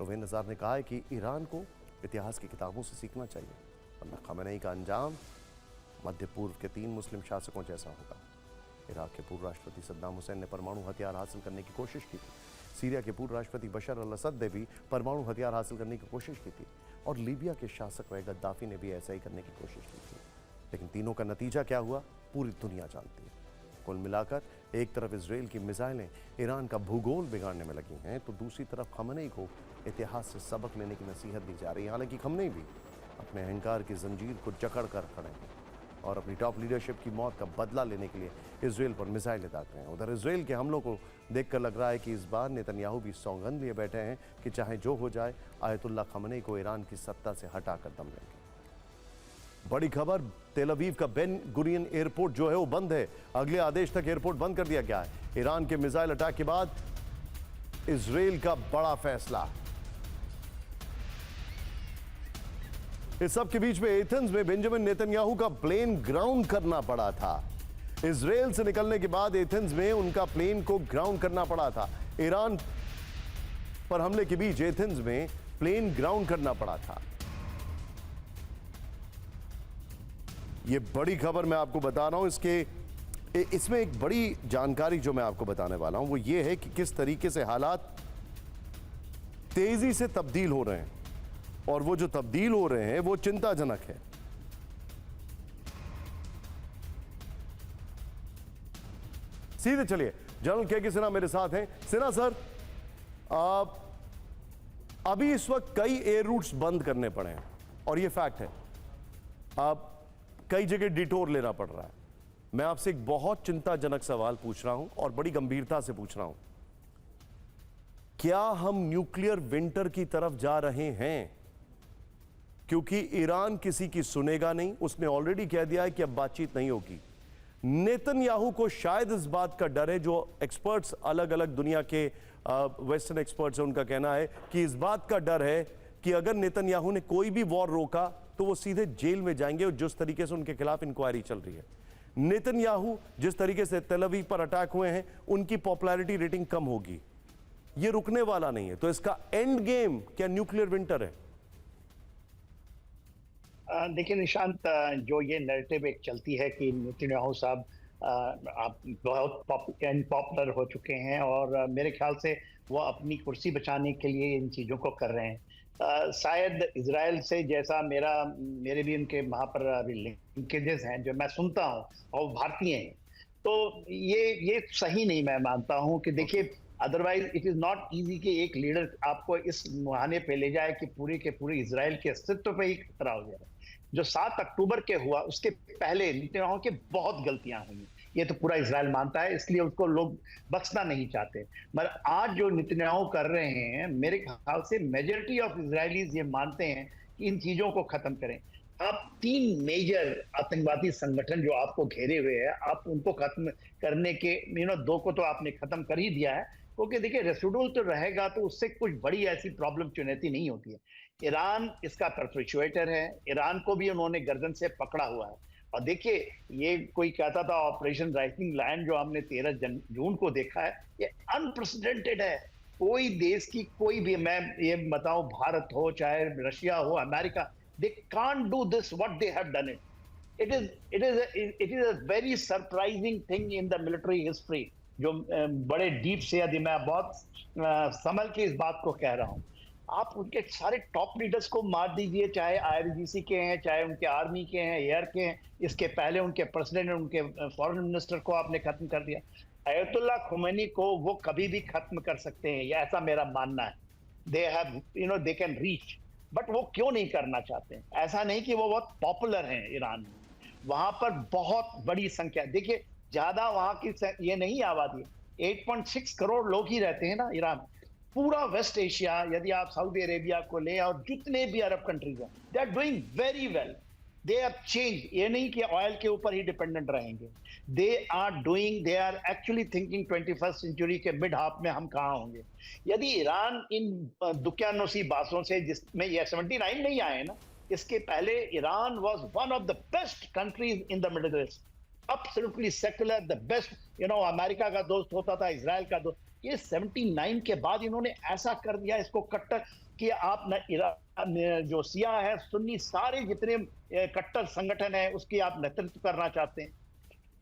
रवीन अज़ार ने कहा है कि ईरान को इतिहास की किताबों से सीखना चाहिए, वरना खमनेई का अंजाम मध्य पूर्व के 3 मुस्लिम शासकों जैसा होगा। इराक के पूर्व राष्ट्रपति सद्दाम हुसैन ने परमाणु हथियार हासिल करने की कोशिश की थी। सीरिया के पूर्व राष्ट्रपति बशर अल असद ने भी परमाणु हथियार हासिल करने की कोशिश की थी, और लीबिया के शासक रहे गद्दाफी ने भी ऐसा ही करने की कोशिश की थी। लेकिन तीनों का नतीजा क्या हुआ, पूरी दुनिया जानती है। कुल मिलाकर एक तरफ इजराइल की मिसाइलें ईरान का भूगोल बिगाड़ने में लगी हैं, तो दूसरी तरफ खमनेई को इतिहास से सबक लेने की नसीहत दी जा रही है। हालांकि खमनेई भी अपने अहंकार की जंजीर को जकड़ कर खड़े हैं और अपनी टॉप लीडरशिप की मौत का बदला लेने के लिए इजराइल पर मिसाइलें दाग रहे हैं। उधर इजराइल के हमलों को देखकर लग रहा है कि इस बार नेतन्याहू भी सौगंध लिए बैठे हैं कि चाहे जो हो जाए आयतुल्ला खमेनी को ईरान की सत्ता से हटाकर दम लेंगे। बड़ी खबर, तेल अवीव का बेन गुरियन एयरपोर्ट जो है वो बंद है। अगले आदेश तक एयरपोर्ट बंद कर दिया गया है। ईरान के मिसाइल अटैक के बाद इजराइल का बड़ा फैसला। इस सब के बीच में एथेंस में बेंजामिन नेतन्याहू का प्लेन ग्राउंड करना पड़ा था। इजराइल से निकलने के बाद एथेंस में उनका प्लेन को ग्राउंड करना पड़ा था। ईरान पर हमले के बीच एथेंस में प्लेन ग्राउंड करना पड़ा था। यह बड़ी खबर मैं आपको बता रहा हूं। इसमें एक बड़ी जानकारी जो मैं आपको बताने वाला हूं वो ये है कि किस तरीके से हालात तेजी से तब्दील हो रहे हैं, और वो जो तब्दील हो रहे हैं वो चिंताजनक है। सीधे चलिए, जनरल के सिन्हा मेरे साथ हैं। सिन्हा सर, अभी इस वक्त कई एयर रूट्स बंद करने पड़े हैं और ये फैक्ट है। अब कई जगह डिटोर लेना पड़ रहा है। मैं आपसे एक बहुत चिंताजनक सवाल पूछ रहा हूं और बड़ी गंभीरता से पूछ रहा हूं। क्या हम न्यूक्लियर विंटर की तरफ जा रहे हैं? क्योंकि ईरान किसी की सुनेगा नहीं, उसने ऑलरेडी कह दिया है कि अब बातचीत नहीं होगी। नेतन्याहू को शायद इस बात का डर है, जो एक्सपर्ट्स अलग अलग दुनिया के वेस्टर्न एक्सपर्ट्स हैं उनका कहना है कि इस बात का डर है कि अगर नेतन्याहू ने कोई भी वॉर रोका तो वो सीधे जेल में जाएंगे, और जिस तरीके से उनके खिलाफ इंक्वायरी चल रही है। नेतन्याहू जिस तरीके से तेल अवीव पर अटैक हुए हैं, उनकी पॉपुलैरिटी रेटिंग कम होगी। ये रुकने वाला नहीं है। तो इसका एंड गेम क्या न्यूक्लियर विंटर है? देखिए निशांत, जो ये नैरेटिव एक चलती है कि नेतन्याहू साहब आप बहुत पॉपुलर हो चुके हैं और मेरे ख्याल से वो अपनी कुर्सी बचाने के लिए इन चीज़ों को कर रहे हैं। शायद इजराइल से, जैसा मेरे भी उनके वहाँ पर अभी लिंकेजेस हैं जो मैं सुनता हूँ, और भारतीय हैं, तो ये सही नहीं मैं मानता हूँ कि देखिए, otherwise it is not easy कि एक लीडर आपको इस मुहाने पे ले जाए कि पूरे के पूरे इजराइल के अस्तित्व पे ही खतरा हो जाए। जो 7 अक्टूबर के हुआ उसके पहले नेतन्याहू के बहुत गलतियां हुई, ये तो पूरा इजराइल मानता है, इसलिए उसको लोग बख्शना नहीं चाहते। मगर आज जो नेतन्याहू कर रहे हैं, मेरे ख्याल से मेजॉरिटी ऑफ इजरायलीज ये मानते हैं कि इन चीजों को खत्म करें। आप 3 मेजर आतंकवादी संगठन जो आपको घेरे हुए हैं, आप उनको खत्म करने के 2 को तो आपने खत्म कर ही दिया है, क्योंकि देखिए रेसिडुअल तो रहेगा तो उससे कुछ बड़ी ऐसी प्रॉब्लम चुनौती नहीं होती है। ईरान इसका परपेचुएटर है, ईरान को भी उन्होंने गर्दन से पकड़ा हुआ है। और देखिए, ये कोई कहता था ऑपरेशन राइजिंग लायन जो हमने 13 जून को देखा है, ये अनप्रेसिडेंटेड है। कोई देश की कोई भी, मैं ये बताऊं, भारत हो चाहे रशिया हो, America, they can't do this what they have done it. It is a very surprising thing in the military history, जो बड़े डीप से, यदि मैं बहुत संभल के इस बात को कह रहा हूं। आप उनके सारे टॉप लीडर्स को मार दीजिए, चाहे आईआरजीसी के हैं, चाहे उनके आर्मी के हैं, एयर के हैं। इसके पहले उनके प्रेसिडेंट, उनके फॉरेन मिनिस्टर को आपने खत्म कर दिया। अयतुल्ला खुमैनी को वो कभी भी खत्म कर सकते हैं, ये ऐसा मेरा मानना है। They have they can reach, but वो क्यों नहीं करना चाहते हैं? ऐसा नहीं कि वो बहुत पॉपुलर हैं ईरान में, वहां पर बहुत बड़ी संख्या, देखिए ज्यादा वहां की ये नहीं आबादी, 8.6 करोड़ लोग ही रहते हैं ना ईरान। पूरा वेस्ट एशिया, यदि आप सऊदी अरेबिया को ले और जितने भी अरब कंट्रीज हैं, they are doing very well. They are change, ये नहीं कि ऑयल के ऊपर ही डिपेंडेंट रहेंगे। They are actually thinking 21st century के मिड हाफ में हम कहाँ होंगे। यदि ईरान इन दुक्यानोसी बातों से, जिसमें ये 79 नहीं आए ना, इसके पहले Iran was one of the best countries in the middle east, absolutely secular, the best. America का दोस्त होता था, इजराइल का दोस्त। ये 79 के बाद इन्होंने ऐसा कर दिया इसको कट्टर कि आप न जो सिया है, सुन्नी, सारे जितने कट्टर संगठन है उसकी आप नेतृत्व करना चाहते हैं।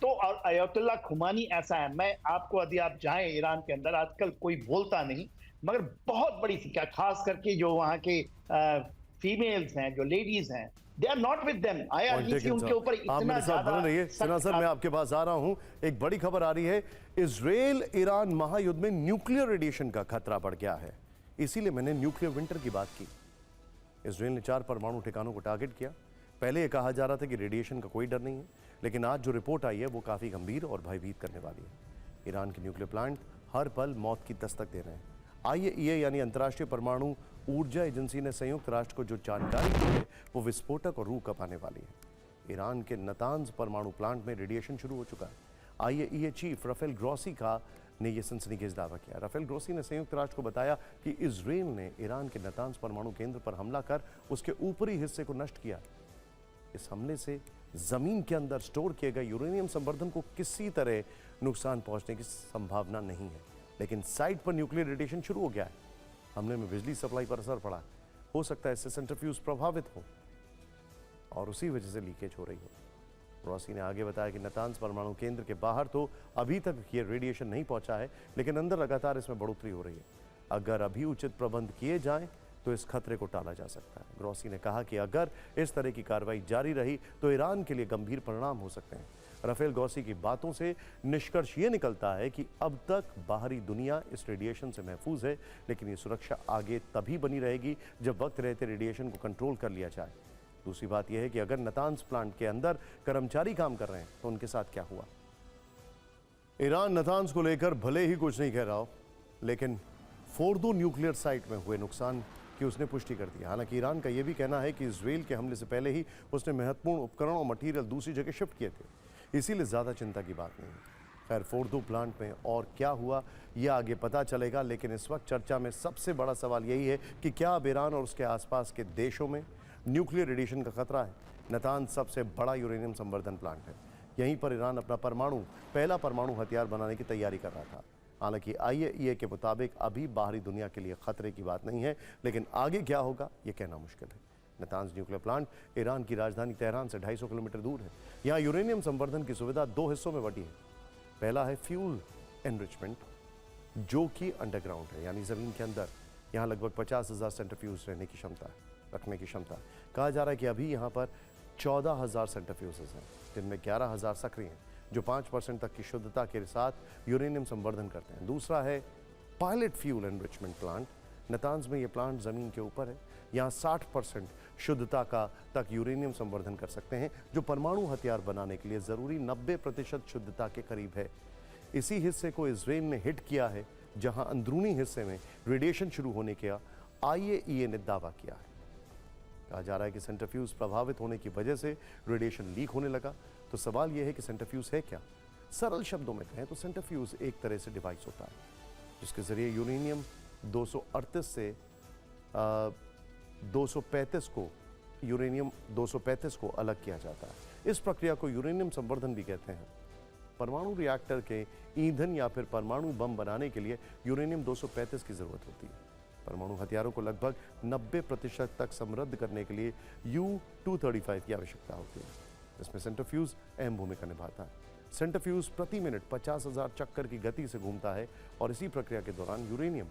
तो अयतुल्ला खुमैनी ऐसा है। मैं आपको, यदि आप जाएं ईरान के अंदर, आजकल कोई बोलता नहीं, मगर बहुत बड़ी संख्या, खास करके जो वहाँ के फीमेल्स हैं, जो लेडीज हैं, they are not with them. IRGC उनके ऊपर इतना ज्यादा। सिन्हा सर, मैं आपके पास आ रहा हूं। एक बड़ी खबर आ रही है, इजराइल ईरान महायुद्ध में न्यूक्लियर रेडिएशन का खतरा बढ़ गया है, इसीलिए मैंने न्यूक्लियर विंटर की बात की। इजराइल ने 4 परमाणु ठिकानों को टारगेट किया। पहले यह कहा जा रहा था कि रेडिएशन का कोई डर नहीं है, लेकिन आज जो रिपोर्ट आई है वो काफी गंभीर और भयभीत करने वाली है। ईरान के न्यूक्लियर प्लांट हर पल मौत की दस्तक दे रहे हैं। आईएईए यानी अंतर्राष्ट्रीय परमाणु ऊर्जा एजेंसी ने संयुक्त राष्ट्र को जो जानकारी दी है वो विस्फोटक और रूह कपाने वाली है। ईरान के नतांज परमाणु प्लांट में रेडिएशन शुरू हो चुका है। आईएईए चीफ राफेल ग्रॉसी ने यह सनसनीखेज दावा किया। राफेल ग्रॉसी ने संयुक्त राष्ट्र को बताया कि इजराइल ने ईरान के नतांज परमाणु केंद्र पर हमला कर उसके ऊपरी हिस्से को नष्ट किया। इस हमले से जमीन के अंदर स्टोर किए गए यूरेनियम संवर्धन को किसी तरह नुकसान पहुंचने की संभावना नहीं है, लेकिन साइट पर न्यूक्लियर रेडिएशन शुरू हो गया है। हमले में बिजली सप्लाई पर असर पड़ा, हो सकता है इससे सेंट्रीफ्यूज प्रभावित हो और उसी वजह से लीकेज हो रही हो। ग्रॉसी ने आगे बताया कि नतांज परमाणु केंद्र के बाहर तो अभी तक ये रेडिएशन नहीं पहुंचा है, लेकिन अंदर लगातार इसमें बढ़ोतरी हो रही है। अगर अभी उचित प्रबंध किए जाएं तो इस खतरे को टाला जा सकता है। ग्रॉसी ने कहा कि अगर इस तरह की कार्रवाई जारी रही तो ईरान के लिए गंभीर परिणाम हो सकते हैं। राफेल ग्रॉसी की बातों से निष्कर्ष ये निकलता है कि अब तक बाहरी दुनिया इस रेडिएशन से महफूज है, लेकिन ये सुरक्षा आगे तभी बनी रहेगी जब वक्त रहते रेडिएशन को कंट्रोल कर लिया जाए। दूसरी बात यह है कि अगर नतांज प्लांट के अंदर कर्मचारी काम कर रहे हैं तो उनके साथ क्या हुआ। ईरान नतांज को लेकर भले ही कुछ नहीं कह रहा हो, लेकिन फोर्दो न्यूक्लियर साइट में हुए नुकसान की उसने पुष्टि कर दी। हालांकि ईरान का यह भी कहना है कि इजराइल के हमले से पहले ही उसने महत्वपूर्ण उपकरण और मटेरियल दूसरी जगह शिफ्ट किए थे, इसीलिए ज़्यादा चिंता की बात नहीं है। खैर, फोर्दो प्लांट में और क्या हुआ यह आगे पता चलेगा, लेकिन इस वक्त चर्चा में सबसे बड़ा सवाल यही है कि क्या अब ईरान और उसके आसपास के देशों में न्यूक्लियर रेडिएशन का खतरा है। नतांज सबसे बड़ा यूरेनियम संवर्धन प्लांट है। यहीं पर ईरान अपना पहला परमाणु हथियार बनाने की तैयारी कर रहा था। हालांकि आईएईए के मुताबिक अभी बाहरी दुनिया के लिए खतरे की बात नहीं है, लेकिन आगे क्या होगा यह कहना मुश्किल है। नतांज न्यूक्लियर प्लांट ईरान की राजधानी तेहरान से 250 किलोमीटर दूर है। यहाँ यूरेनियम संवर्धन की सुविधा दो हिस्सों में बटी है। पहला है फ्यूल एनरिचमेंट, जो कि अंडरग्राउंड है, यानी जमीन के अंदर। यहाँ लगभग 50,000 सेंट्रीफ्यूज रखने की क्षमता। कहा जा रहा है कि अभी यहाँ पर 14,000 सेंट्रीफ्यूजेस हैं, जिनमें 11,000 सक्रिय हैं, जो 5% तक की शुद्धता के साथ यूरेनियम संवर्धन करते हैं। दूसरा है pilot fuel enrichment plant. Natanz में यह प्लांट ज़मीन के ऊपर है। यहाँ 60% शुद्धता का तक यूरेनियम संवर्धन कर सकते हैं, जो परमाणु हथियार बनाने के लिए ज़रूरी 90% शुद्धता के करीब है। इसी हिस्से को इजराइल ने हिट किया है, जहाँ अंदरूनी हिस्से में रेडिएशन शुरू होने का आईएईए ने दावा किया है। कहा जा रहा है कि सेंट्रीफ्यूज प्रभावित होने की वजह से रेडिएशन लीक होने लगा। तो सवाल यह है कि सेंट्रीफ्यूज है क्या। सरल शब्दों में कहें तो सेंट्रीफ्यूज एक तरह से डिवाइस होता है जिसके जरिए यूरेनियम 238 से 235 को अलग किया जाता है। इस प्रक्रिया को यूरेनियम संवर्धन भी कहते हैं। परमाणु रिएक्टर के ईंधन या फिर परमाणु बम बनाने के लिए यूरेनियम 235 की जरूरत होती है। परमाणु हथियारों को लगभग 90% तक समृद्ध करने के लिए U-235 की आवश्यकता होती है। इसमें सेंट्रीफ्यूज अहम भूमिका निभाता है। सेंट्रीफ्यूज प्रति मिनट 50,000 चक्कर की गति से घूमता है और इसी प्रक्रिया के दौरान यूरेनियम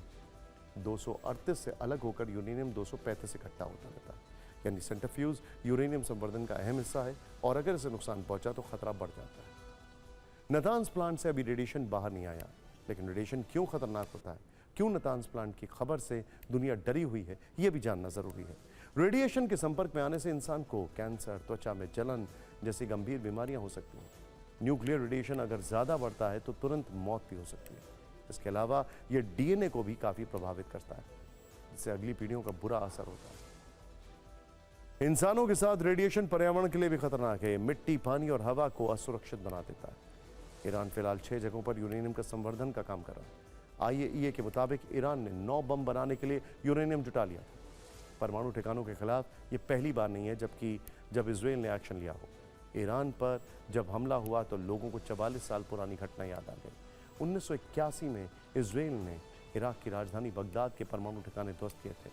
238 से अलग होकर यूरेनियम 235 इकट्ठा होता रहता है। यानी सेंट्रीफ्यूज यूरेनियम संवर्धन का अहम हिस्सा है और अगर इसे नुकसान पहुंचा तो खतरा बढ़ जाता है। नतांज प्लांट से अभी रेडिएशन बाहर नहीं आया, लेकिन रेडिएशन क्यों खतरनाक होता है, क्यों नतांज प्लांट की खबर से दुनिया डरी हुई है, यह भी जानना जरूरी है। रेडिएशन के संपर्क में आने से इंसान को कैंसर, त्वचा में जलन जैसी गंभीर बीमारियां हो सकती हैं। न्यूक्लियर रेडिएशन अगर ज़्यादा बढ़ता है तो तुरंत मौत भी हो सकती है। इसके अलावा यह डीएनए को भी काफ़ी प्रभावित करता है, जिससे अगली पीढ़ियों का बुरा असर होता है। इंसानों के साथ रेडिएशन पर्यावरण के लिए भी खतरनाक है। मिट्टी, पानी और हवा को असुरक्षित बना देता है। ईरान फिलहाल 6 जगहों पर यूरेनियम का संवर्धन का काम कर रहा है। आईएईए के मुताबिक ईरान ने 9 बम बनाने के लिए यूरेनियम जुटा लिया था। परमाणु ठिकानों के खिलाफ ये पहली बार नहीं है जब इजराइल ने एक्शन लिया हो। ईरान पर जब हमला हुआ तो लोगों को 44 साल पुरानी घटना याद आ गई। 1981 में इजराइल ने इराक की राजधानी बगदाद के परमाणु ठिकाने ध्वस्त किए थे।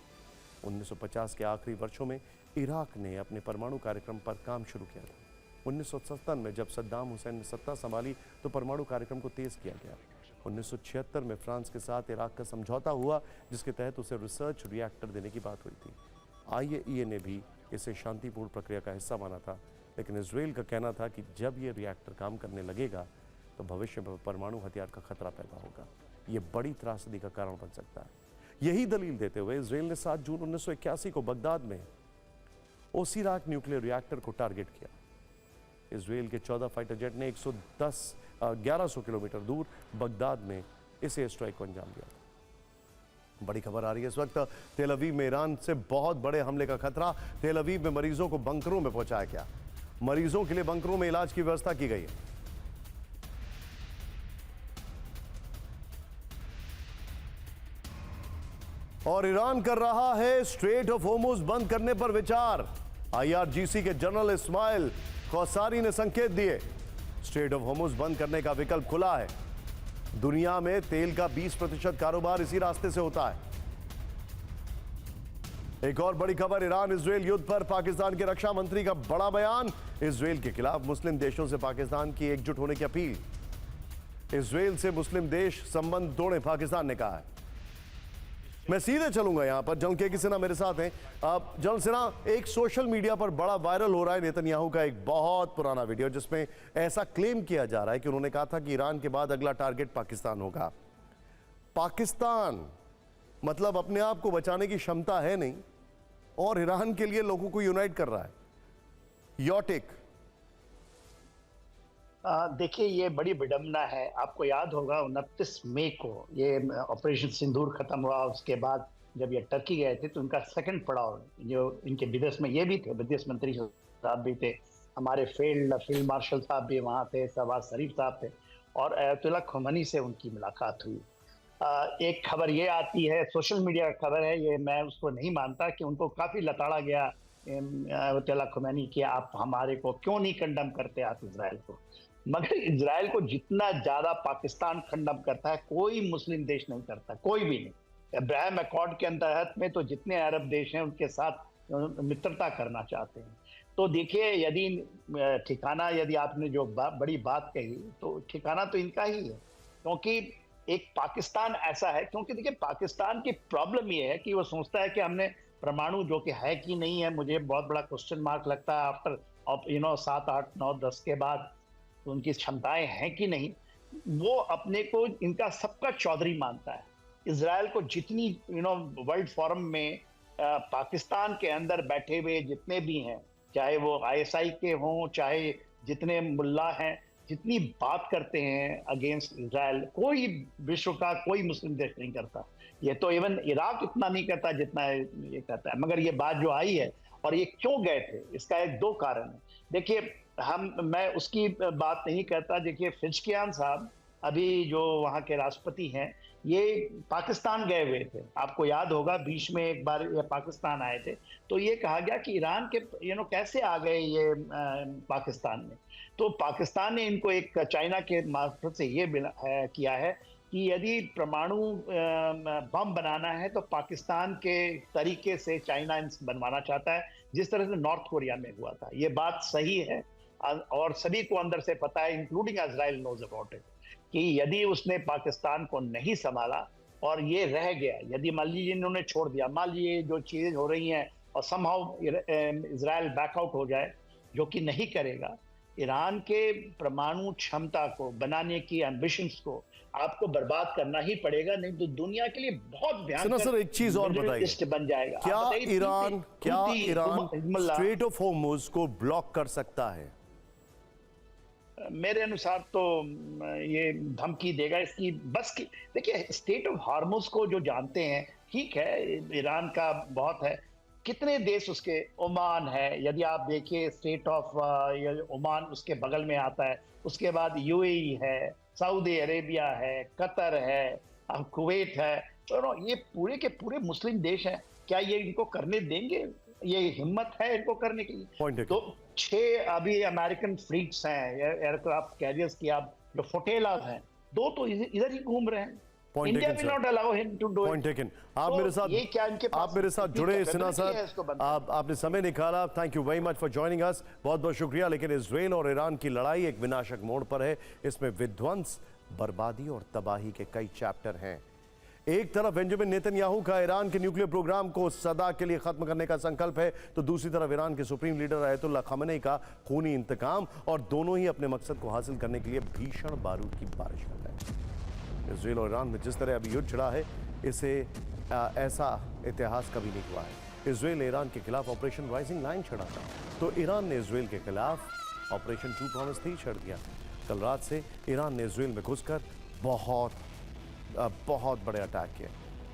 1950 के आखिरी वर्षों में इराक ने अपने परमाणु कार्यक्रम पर काम शुरू किया था। 1977 में जब सद्दाम हुसैन ने सत्ता संभाली तो परमाणु कार्यक्रम को तेज किया गया। 1976 में फ्रांस के साथ इराक का समझौता हुआ, जिसके तहत उसे रिसर्च रिएक्टर देने की बात हुई थी। आईएईए ने भी इसे शांतिपूर्ण प्रक्रिया का हिस्सा माना था, लेकिन इजराइल का कहना था कि जब ये रिएक्टर काम करने लगेगा तो भविष्य में परमाणु हथियार का खतरा पैदा होगा। ये बड़ी त्रासदी का कारण बन सकता है। यही दलील देते हुए इजराइल ने 7 जून 1981 को बगदाद में ओसीराक न्यूक्लियर रिएक्टर को टारगेट किया। इजराइल के 14 फाइटर जेट ने 1100 किलोमीटर दूर बगदाद में इस एयर स्ट्राइक को अंजाम दिया था। बड़ी खबर आ रही है इस वक्त, तेल अवीव में ईरान से बहुत बड़े हमले का खतरा। तेल अवीव में मरीजों को बंकरों में पहुंचाया गया। मरीजों के लिए बंकरों में इलाज की व्यवस्था की गई है। और ईरान कर रहा है स्ट्रेट ऑफ होर्मुज बंद करने पर विचार। आईआरजीसी के जनरल इस्माइल कौसारी ने संकेत दिए। स्ट्रेट ऑफ होर्मुज बंद करने का विकल्प खुला है। दुनिया में तेल का 20% कारोबार इसी रास्ते से होता है। एक और बड़ी खबर, ईरान इजरायल युद्ध पर पाकिस्तान के रक्षा मंत्री का बड़ा बयान। इजरायल के खिलाफ मुस्लिम देशों से पाकिस्तान की एकजुट होने की अपील। इजरायल से मुस्लिम देश संबंध तोड़े, पाकिस्तान ने कहा है। मैं सीधे चलूंगा यहां पर, जनरल के सिन्हा मेरे साथ हैं। जनरल सिन्हा, एक सोशल मीडिया पर बड़ा वायरल हो रहा है नेतन्याहू का एक बहुत पुराना वीडियो, जिसमें ऐसा क्लेम किया जा रहा है कि उन्होंने कहा था कि ईरान के बाद अगला टारगेट पाकिस्तान होगा। पाकिस्तान मतलब अपने आप को बचाने की क्षमता है नहीं, और ईरान के लिए लोगों को यूनाइट कर रहा है। Your take. देखिए, ये बड़ी विडंबना है। आपको याद होगा 29 मई को ये ऑपरेशन सिंदूर खत्म हुआ। उसके बाद जब ये टर्की गए थे तो उनका सेकंड पड़ाव, जो इनके विदेश में ये भी थे, विदेश मंत्री साहब भी थे, हमारे फील्ड मार्शल साहब भी वहाँ थे, शहबाज शरीफ साहब थे, और अयतुल्ला खोमेनी से उनकी मुलाकात हुई। एक खबर ये आती है, सोशल मीडिया का खबर है ये, मैं उसको नहीं मानता, कि उनको काफ़ी लताड़ा गया अयतुल्ला खोमेनी कि आप हमारे को क्यों नहीं कंडम करते आप इजराइल को। मगर इजराइल को जितना ज्यादा पाकिस्तान खंडन करता है, कोई मुस्लिम देश नहीं करता, कोई भी नहीं। अब्राहम अकॉर्ड के अंतर्गत में तो जितने अरब देश हैं उनके साथ मित्रता करना चाहते हैं। तो देखिए, यदि ठिकाना, यदि आपने जो बड़ी बात कही, तो ठिकाना तो इनका ही है। क्योंकि एक पाकिस्तान ऐसा है, क्योंकि देखिए पाकिस्तान की प्रॉब्लम ये है कि वो सोचता है कि हमने परमाणु, जो कि है कि नहीं है, मुझे बहुत बड़ा क्वेश्चन मार्क लगता है आफ्टर 7, 8, 9, 10 के बाद उनकी क्षमताएं हैं कि नहीं। वो अपने को इनका सबका चौधरी मानता है। इजराइल को जितनी वर्ल्ड फोरम में पाकिस्तान के अंदर बैठे हुए जितने भी हैं, चाहे वो आईएसआई के हों, चाहे जितने मुल्ला हैं, जितनी बात करते हैं अगेंस्ट इजराइल, कोई विश्व का कोई मुस्लिम देश नहीं करता। ये तो इवन इराक इतना नहीं करता जितना ये करता है। मगर ये बात जो आई है, और ये क्यों गए थे, इसका एक दो कारण है। देखिए, मैं उसकी बात नहीं करता। देखिए, फिजकियान साहब अभी जो वहाँ के राष्ट्रपति हैं, ये पाकिस्तान गए हुए थे। आपको याद होगा बीच में एक बार ये पाकिस्तान आए थे, तो ये कहा गया कि ईरान के कैसे आ गए ये पाकिस्तान में। तो पाकिस्तान ने इनको एक चाइना के मार्फत से ये किया है कि यदि परमाणु बम बनाना है तो पाकिस्तान के तरीके से चाइना बनवाना चाहता है, जिस तरह से नॉर्थ कोरिया में हुआ था। ये बात सही है, और सभी को अंदर से पता है, including Israel knows about it, कि यदि उसने पाकिस्तान को नहीं संभाला और ये रह गया, यदि मान लीजिए इन्होंने छोड़ दिया, मान लीजिए जो चीजें हो रही हैं और समहाउ इजराइल बैकआउट हो जाए, जो कि नहीं करेगा, ईरान के परमाणु क्षमता को बनाने की एम्बिशंस को आपको बर्बाद करना ही पड़ेगा, नहीं तो दुनिया के लिए बहुत भयानक सर एक चीज और बताइए, बन जाएगा। क्या ईरान स्ट्रेट ऑफ होर्मुज को ब्लॉक कर सकता है? मेरे अनुसार तो ये धमकी देगा इसकी बस की। देखिए, स्टेट ऑफ हार्मुज को जो जानते हैं, ठीक है, ईरान का बहुत है, कितने देश उसके, ओमान है, यदि आप देखिए स्टेट ऑफ ओमान उसके बगल में आता है, उसके बाद यूएई है, सऊदी अरेबिया है, कतर है, कुवैत है, तो ये पूरे के पूरे मुस्लिम देश हैं। क्या ये इनको करने देंगे? ये हिम्मत है इनको करने की? तो 6 अभी अमेरिकन फ्लीट्स हैं, एयरक्राफ्ट कैरियर्स की, आप जो फोटेलाज हैं, 2 तो इधर ही घूम रहे हैं। India will not allow him to do it. आप मेरे साथ जुड़े सिन्हा सर, आपने समय निकाला, thank you very much for joining us, बहुत बहुत शुक्रिया। लेकिन इजराइल और ईरान की लड़ाई एक विनाशक मोड़ पर है। इसमें विध्वंस, बर्बादी और तबाही के कई चैप्टर हैं। एक तरफ बेंजामिन नेतन्याहू का ईरान के न्यूक्लियर प्रोग्राम को सदा के लिए खत्म करने का संकल्प है, तो दूसरी तरफ ईरान के सुप्रीम लीडर अयतुल्ला खमेनी का खूनी इंतकाम, और दोनों ही अपने मकसद को हासिल करने के लिए भीषण बारूद की बारिश कर रहे हैं। इजराइल और ईरान में जिस तरह अभी युद्ध छिड़ा है, इसे ऐसा इतिहास कभी नहीं हुआ है। इजराइल ने ईरान के खिलाफ ऑपरेशन राइजिंग लाइन छेड़ा था, तो ईरान ने इजराइल के खिलाफ ऑपरेशन ट्रू प्रॉमिस 3 छेड़ दिया। कल रात से ईरान ने इजराइल में घुसकर बहुत बहुत बड़े अटैक किए।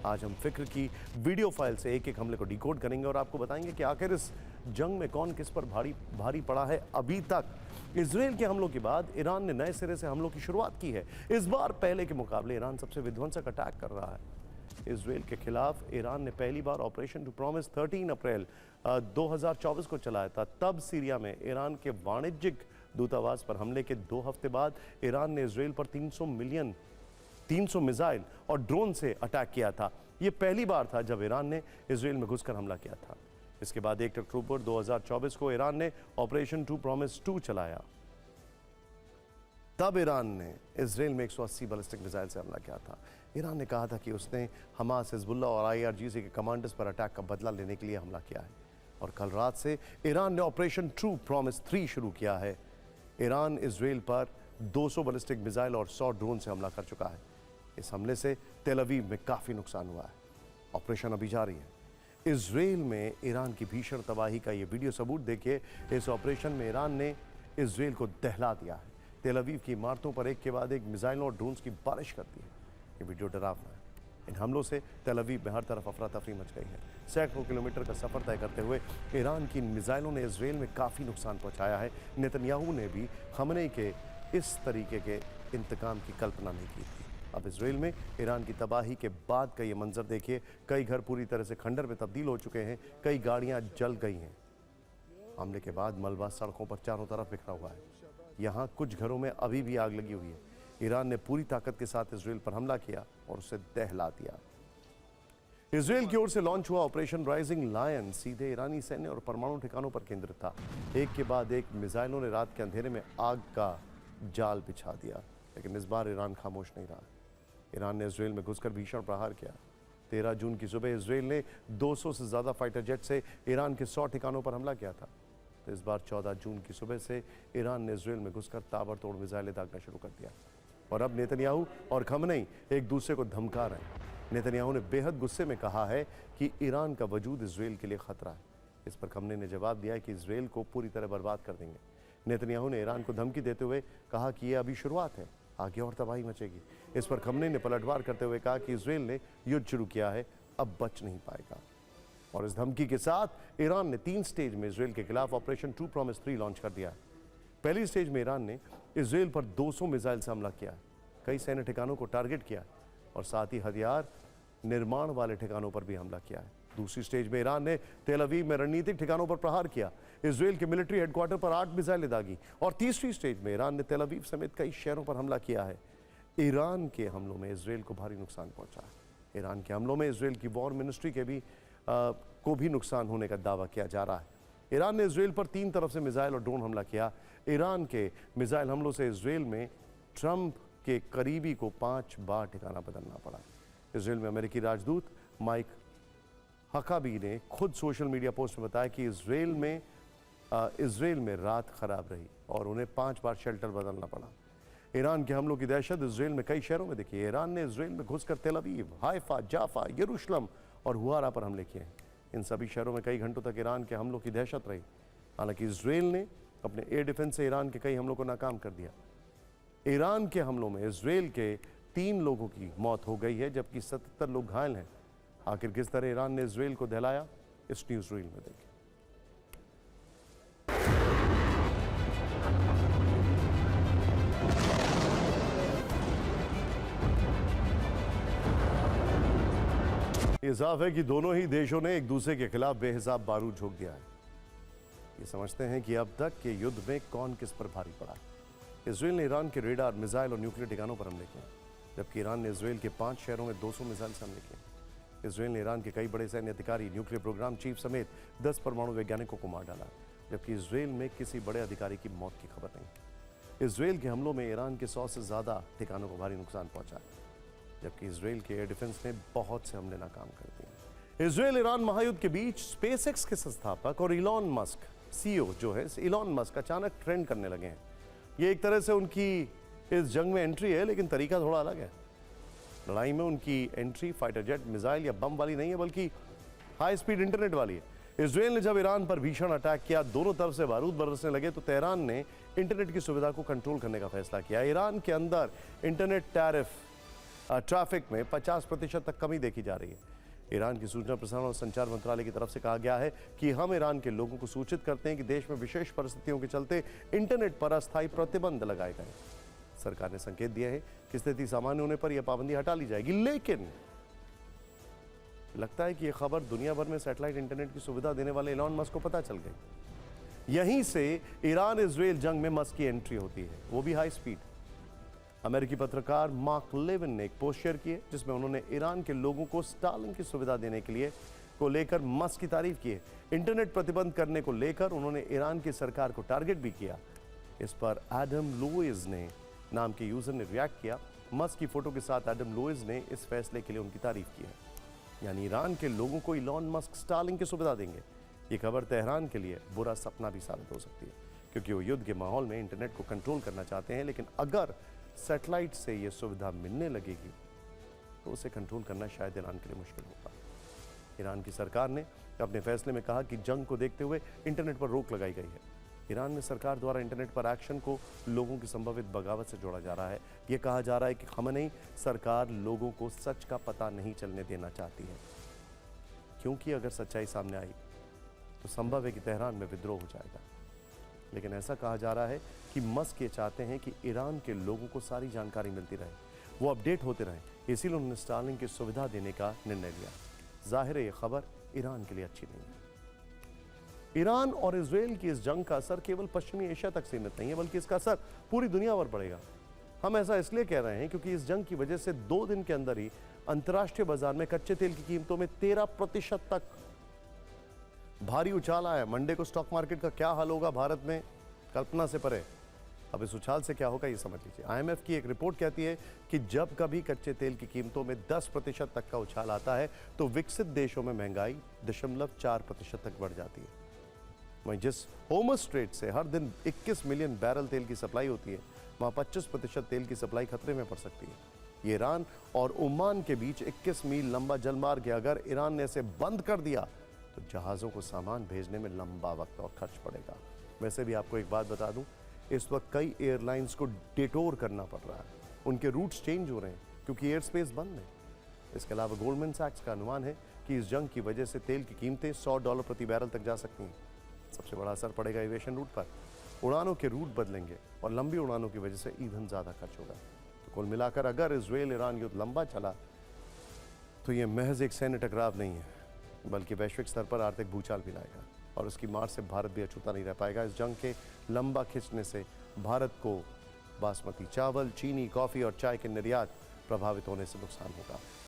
आज हम फिक्र की वीडियो फाइल से एक एक हमले को डिकोड करेंगे और आपको बताएंगे कि आखिर इस जंग में कौन किस पर भारी पड़ा है। अभी तक इजराइल के हमलों के बाद ईरान ने नए सिरे से हमलों की शुरुआत की है। इस बार पहले के मुकाबले ईरान सबसे विध्वंसक अटैक कर रहा है। इजराइल के खिलाफ ईरान ने पहली बार ऑपरेशन टू प्रॉमिस 13 अप्रैल 2024 को चलाया था। तब सीरिया में ईरान के वाणिज्यिक दूतावास पर हमले के 2 हफ्ते बाद ईरान ने इजराइल पर 300 मिसाइल और ड्रोन से अटैक किया था। यह पहली बार था जब ईरान ने इजराइल में घुसकर हमला किया था। इसके बाद 1 अक्टूबर 2024 को ईरान ने ऑपरेशन टू प्रॉमिस 2 चलाया। तब ईरान ने इजराइल में 180 बैलिस्टिक मिसाइल से हमला किया था। ईरान ने कहा था कि उसने हमास, हिजबुल्लाह और IRGC के कमांडर्स पर अटैक का बदला लेने के लिए हमला किया है। और कल रात से ईरान ने ऑपरेशन ट्रू प्रॉमिस 3 शुरू किया है। ईरान इजराइल पर 200 बैलिस्टिक मिसाइल और 100 ड्रोन से हमला कर चुका है। इस हमले से तेल अवीव में काफ़ी नुकसान हुआ है। ऑपरेशन अभी जारी है। इजराइल में ईरान की भीषण तबाही का ये वीडियो सबूत देखिए। इस ऑपरेशन में ईरान ने इजराइल को दहला दिया है। तेल अवीव की इमारतों पर एक के बाद एक मिसाइलों और ड्रोन्स की बारिश कर दी है। ये वीडियो डरावना है। इन हमलों से तेल अवीव में हर तरफ अफरा तफरी मच गई है। सैकड़ों किलोमीटर का सफर तय करते हुए ईरान की इन मिसाइलों ने इजराइल में काफ़ी नुकसान पहुंचाया है। नेतन्याहू ने भी खमेनी के इस तरीके के इंतकाम की कल्पना नहीं की थी। अब इजराइल में ईरान की तबाही के बाद का ये मंजर देखिए। कई घर पूरी तरह से खंडर में तब्दील हो चुके हैं। कई गाड़ियां जल गई हैं। हमले के बाद मलबा सड़कों पर चारों तरफ बिखरा हुआ है। यहाँ कुछ घरों में अभी भी आग लगी हुई है। ईरान ने पूरी ताकत के साथ इजराइल पर हमला किया और उसे दहला दिया। इजराइल की ओर से लॉन्च हुआ ऑपरेशन राइजिंग लायन सीधे ईरानी सैन्य और परमाणु ठिकानों पर केंद्रित था। एक के बाद एक मिसाइलों ने रात के अंधेरे में आग का जाल बिछा दिया। लेकिन इस बार ईरान खामोश नहीं रहा। ईरान ने इजराइल में घुसकर भीषण प्रहार किया। 13 जून की सुबह इजराइल ने 200 से ज़्यादा फाइटर जेट से ईरान के 100 ठिकानों पर हमला किया था। तो इस बार 14 जून की सुबह से ईरान ने इजराइल में घुसकर ताबड़तोड़ मिसाइलें दागना शुरू कर दिया। और अब नेतन्याहू और खमेनी एक दूसरे को धमका रहे हैं। नेतन्याहू ने बेहद गुस्से में कहा है कि ईरान का वजूद इजराइल के लिए खतरा है। इस पर खमेनी ने जवाब दिया है कि इजराइल को पूरी तरह बर्बाद कर देंगे। नेतन्याहू ने ईरान को धमकी देते हुए कहा कि यह अभी शुरुआत है, आगे और तबाही मचेगी। इस पर खमेनी ने पलटवार करते हुए कहा कि इजराइल ने युद्ध शुरू किया है, अब बच नहीं पाएगा। और इस धमकी के साथ ईरान ने 3 स्टेज में इजराइल के खिलाफ ऑपरेशन टू प्रॉमिस 3 लॉन्च कर दिया है। पहली स्टेज में ईरान ने इजराइल पर 200 मिसाइल से हमला किया, कई सैन्य ठिकानों को टारगेट किया और साथ ही हथियार निर्माण वाले ठिकानों पर भी हमला किया है। दूसरी स्टेज में ईरान ने तेल अवीव में रणनीतिक ठिकानों पर प्रहार किया, इजराइल के मिलिट्री हेडक्वार्टर पर 8 मिसाइलें दागी। और तीसरी स्टेज में ईरान ने तेल अवीव समेत कई शहरों पर हमला किया है। ईरान के हमलों में इजराइल को भारी नुकसान पहुंचा है। ईरान के हमलों में इजराइल की वॉर मिनिस्ट्री के को भी नुकसान होने का दावा किया जा रहा है। ईरान ने इजराइल पर 3 तरफ से मिसाइल और ड्रोन हमला किया। ईरान के मिसाइल हमलों से इजराइल में ट्रंप के करीबी को 5 बार ठिकाना बदलना पड़ा। इजराइल में अमेरिकी राजदूत माइक हकाबी ने खुद सोशल मीडिया पोस्ट में बताया कि इजराइल में रात खराब रही और उन्हें 5 बार शेल्टर बदलना पड़ा। ईरान के हमलों की दहशत इजराइल में कई शहरों में दिखी है। ईरान ने इजराइल में घुसकर तेल अवीव, हाइफा, जाफा, यरूशलेम और हुआरा पर हमले किए हैं। इन सभी शहरों में कई घंटों तक ईरान के हमलों की दहशत रही। हालांकि इजराइल ने अपने एयर डिफेंस से ईरान के कई हमलों को नाकाम कर दिया। ईरान के हमलों में इजराइल के 3 लोगों की मौत हो गई है, जबकि 77 लोग घायल हैं। आखिर किस तरह ईरान ने इजराइल को दहलाया, इस न्यूज़ रील में देखिए। ये साफ है कि दोनों ही देशों ने एक दूसरे के खिलाफ बेहिसाब बारूद झोंक दिया है। ये समझते हैं कि अब तक के युद्ध में कौन किस पर भारी पड़ा। इजराइल ने ईरान के रेडार, मिसाइल और न्यूक्लियर ठिकानों पर हमले किए, जबकि ईरान ने इजराइल के 5 शहरों में 200 मिसाइल से हमले किए। इजराइल ने ईरान के कई बड़े सैन्य अधिकारी, न्यूक्लियर प्रोग्राम चीफ समेत 10 परमाणु वैज्ञानिकों को मार डाला, जबकि इजराइल में किसी बड़े अधिकारी की मौत की खबर नहीं। इजराइल के हमलों में ईरान के 100 से ज़्यादा ठिकानों को भारी नुकसान पहुंचा, जबकि इजराइल के एयर डिफेंस ने बहुत से हमले नाकाम कर दिए। इजराइल ईरान महायुद्ध के बीच स्पेसएक्स के संस्थापक और इलॉन मस्क CEO जो है, इलॉन मस्क अचानक ट्रेंड करने लगे हैं। ये एक तरह से उनकी इस जंग में एंट्री है, लेकिन तरीका थोड़ा अलग है। लड़ाई में उनकी एंट्री फाइटर जेट, मिसाइल या बम वाली नहीं है, बल्कि हाई स्पीड इंटरनेट वाली है। इजराइल ने जब ईरान पर भीषण अटैक किया, दोनों तरफ से बारूद बरसने लगे, तो तेहरान ने इंटरनेट की सुविधा को कंट्रोल करने का फैसला किया। ईरान के अंदर इंटरनेट टैरिफ ट्रैफिक में 50% तक कमी देखी जा रही है। ईरान की सूचना प्रसारण और संचार मंत्रालय की तरफ से कहा गया है कि हम ईरान के लोगों को सूचित करते हैं कि देश में विशेष परिस्थितियों के चलते इंटरनेट पर अस्थायी प्रतिबंध लगाए गए। सरकार ने संकेत दिए हैं कि स्थिति सामान्य होने पर यह पाबंदी हटा ली जाएगी, लेकिन लगता है कि यह खबर दुनिया भर में सैटेलाइट इंटरनेट की सुविधा देने वाले एलॉन मस्क को पता चल गई। यहीं से ईरान इजराइल जंग में मस्क की एंट्री होती है, वो भी हाई स्पीड। अमेरिकी पत्रकार मार्क लेविन ने एक पोस्ट शेयर की है जिसमें उन्होंने ईरान के लोगों को स्टारलिंक की सुविधा देने के लिए को लेकर मस्क की तारीफ की है। इंटरनेट प्रतिबंध करने को लेकर उन्होंने ईरान की सरकार को टारगेट भी किया। इस पर एडम लुइस ने नाम के यूजर ने रिएक्ट किया। मस्क की फोटो के साथ एडम लुइस ने इस फैसले के लिए उनकी तारीफ की है, यानी ईरान के लोगों को इलॉन मस्क स्टारलिंक की सुविधा देंगे। ये खबर तेहरान के लिए बुरा सपना भी साबित हो सकती है, क्योंकि वो युद्ध के माहौल में इंटरनेट को कंट्रोल करना चाहते हैं, लेकिन अगर सैटेलाइट से ये सुविधा मिलने लगेगी तो उसे कंट्रोल करना शायद ईरान के लिए मुश्किल होगा। ईरान की सरकार ने अपने फैसले में कहा कि जंग को देखते हुए इंटरनेट पर रोक लगाई गई है। ईरान में सरकार द्वारा इंटरनेट पर एक्शन को लोगों की संभावित बगावत से जोड़ा जा रहा है। यह कहा जा रहा है कि खमेनी सरकार लोगों को सच का पता नहीं चलने देना चाहती है, क्योंकि अगर सच्चाई सामने आई तो संभव है कि तेहरान में विद्रोह हो जाएगा। लेकिन ऐसा कहा जा रहा है कि मस्क ये चाहते हैं कि ईरान के लोगों को सारी जानकारी मिलती रहे, वो अपडेट होते रहें, इसीलिए उन्होंने स्टारलिंक की सुविधा देने का निर्णय लिया। जाहिर है ये खबर ईरान के लिए अच्छी नहीं है। ईरान और इजराइल की इस जंग का असर केवल पश्चिमी एशिया तक सीमित नहीं है, बल्कि इसका असर पूरी दुनिया पर पड़ेगा। हम ऐसा इसलिए कह रहे हैं क्योंकि इस जंग की वजह से 2 दिन के अंदर ही अंतर्राष्ट्रीय बाजार में कच्चे तेल की कीमतों में 13% तक भारी उछाल आया। मंडे को स्टॉक मार्केट का क्या हाल होगा भारत में, कल्पना से परे। अब इस उछाल से क्या होगा ये समझ लीजिए। IMF की एक रिपोर्ट कहती है कि जब कभी कच्चे तेल की कीमतों में 10% तक का उछाल आता है तो विकसित देशों में महंगाई 0.4% तक बढ़ जाती है। वहीं जिस होमस स्ट्रेट से हर दिन 21 मिलियन बैरल तेल की सप्लाई होती है, वहां 25% तेल की सप्लाई खतरे में पड़ सकती है। ये ईरान और ओमान के बीच 21 मील लंबा जलमार्ग है। अगर ईरान ने इसे बंद कर दिया तो जहाज़ों को सामान भेजने में लंबा वक्त और खर्च पड़ेगा। वैसे भी आपको एक बात बता दूं, इस वक्त कई एयरलाइंस को डिटोर करना पड़ रहा है, उनके रूट्स चेंज हो रहे हैं क्योंकि एयर स्पेस बंद है। इसके अलावा गोल्डमैन सैक्स का अनुमान है कि इस जंग की वजह से तेल की कीमतें $100 प्रति बैरल तक जा सकती हैं। सबसे बड़ा असर पड़ेगा एविएशन रूट पर। उड़ानों के रूट बदलेंगे और लंबी उड़ानों की वजह से ईंधन ज़्यादा खर्च होगा। तो कुल मिलाकर अगर इजराइल ईरान युद्ध लंबा चला तो ये महज एक सैन्य टकराव नहीं है, बल्कि वैश्विक स्तर पर आर्थिक भूचाल भी लाएगा और उसकी मार से भारत भी अछूता नहीं रह पाएगा। इस जंग के लंबा खिंचने से भारत को बासमती चावल, चीनी, कॉफ़ी और चाय के निर्यात प्रभावित होने से नुकसान होगा।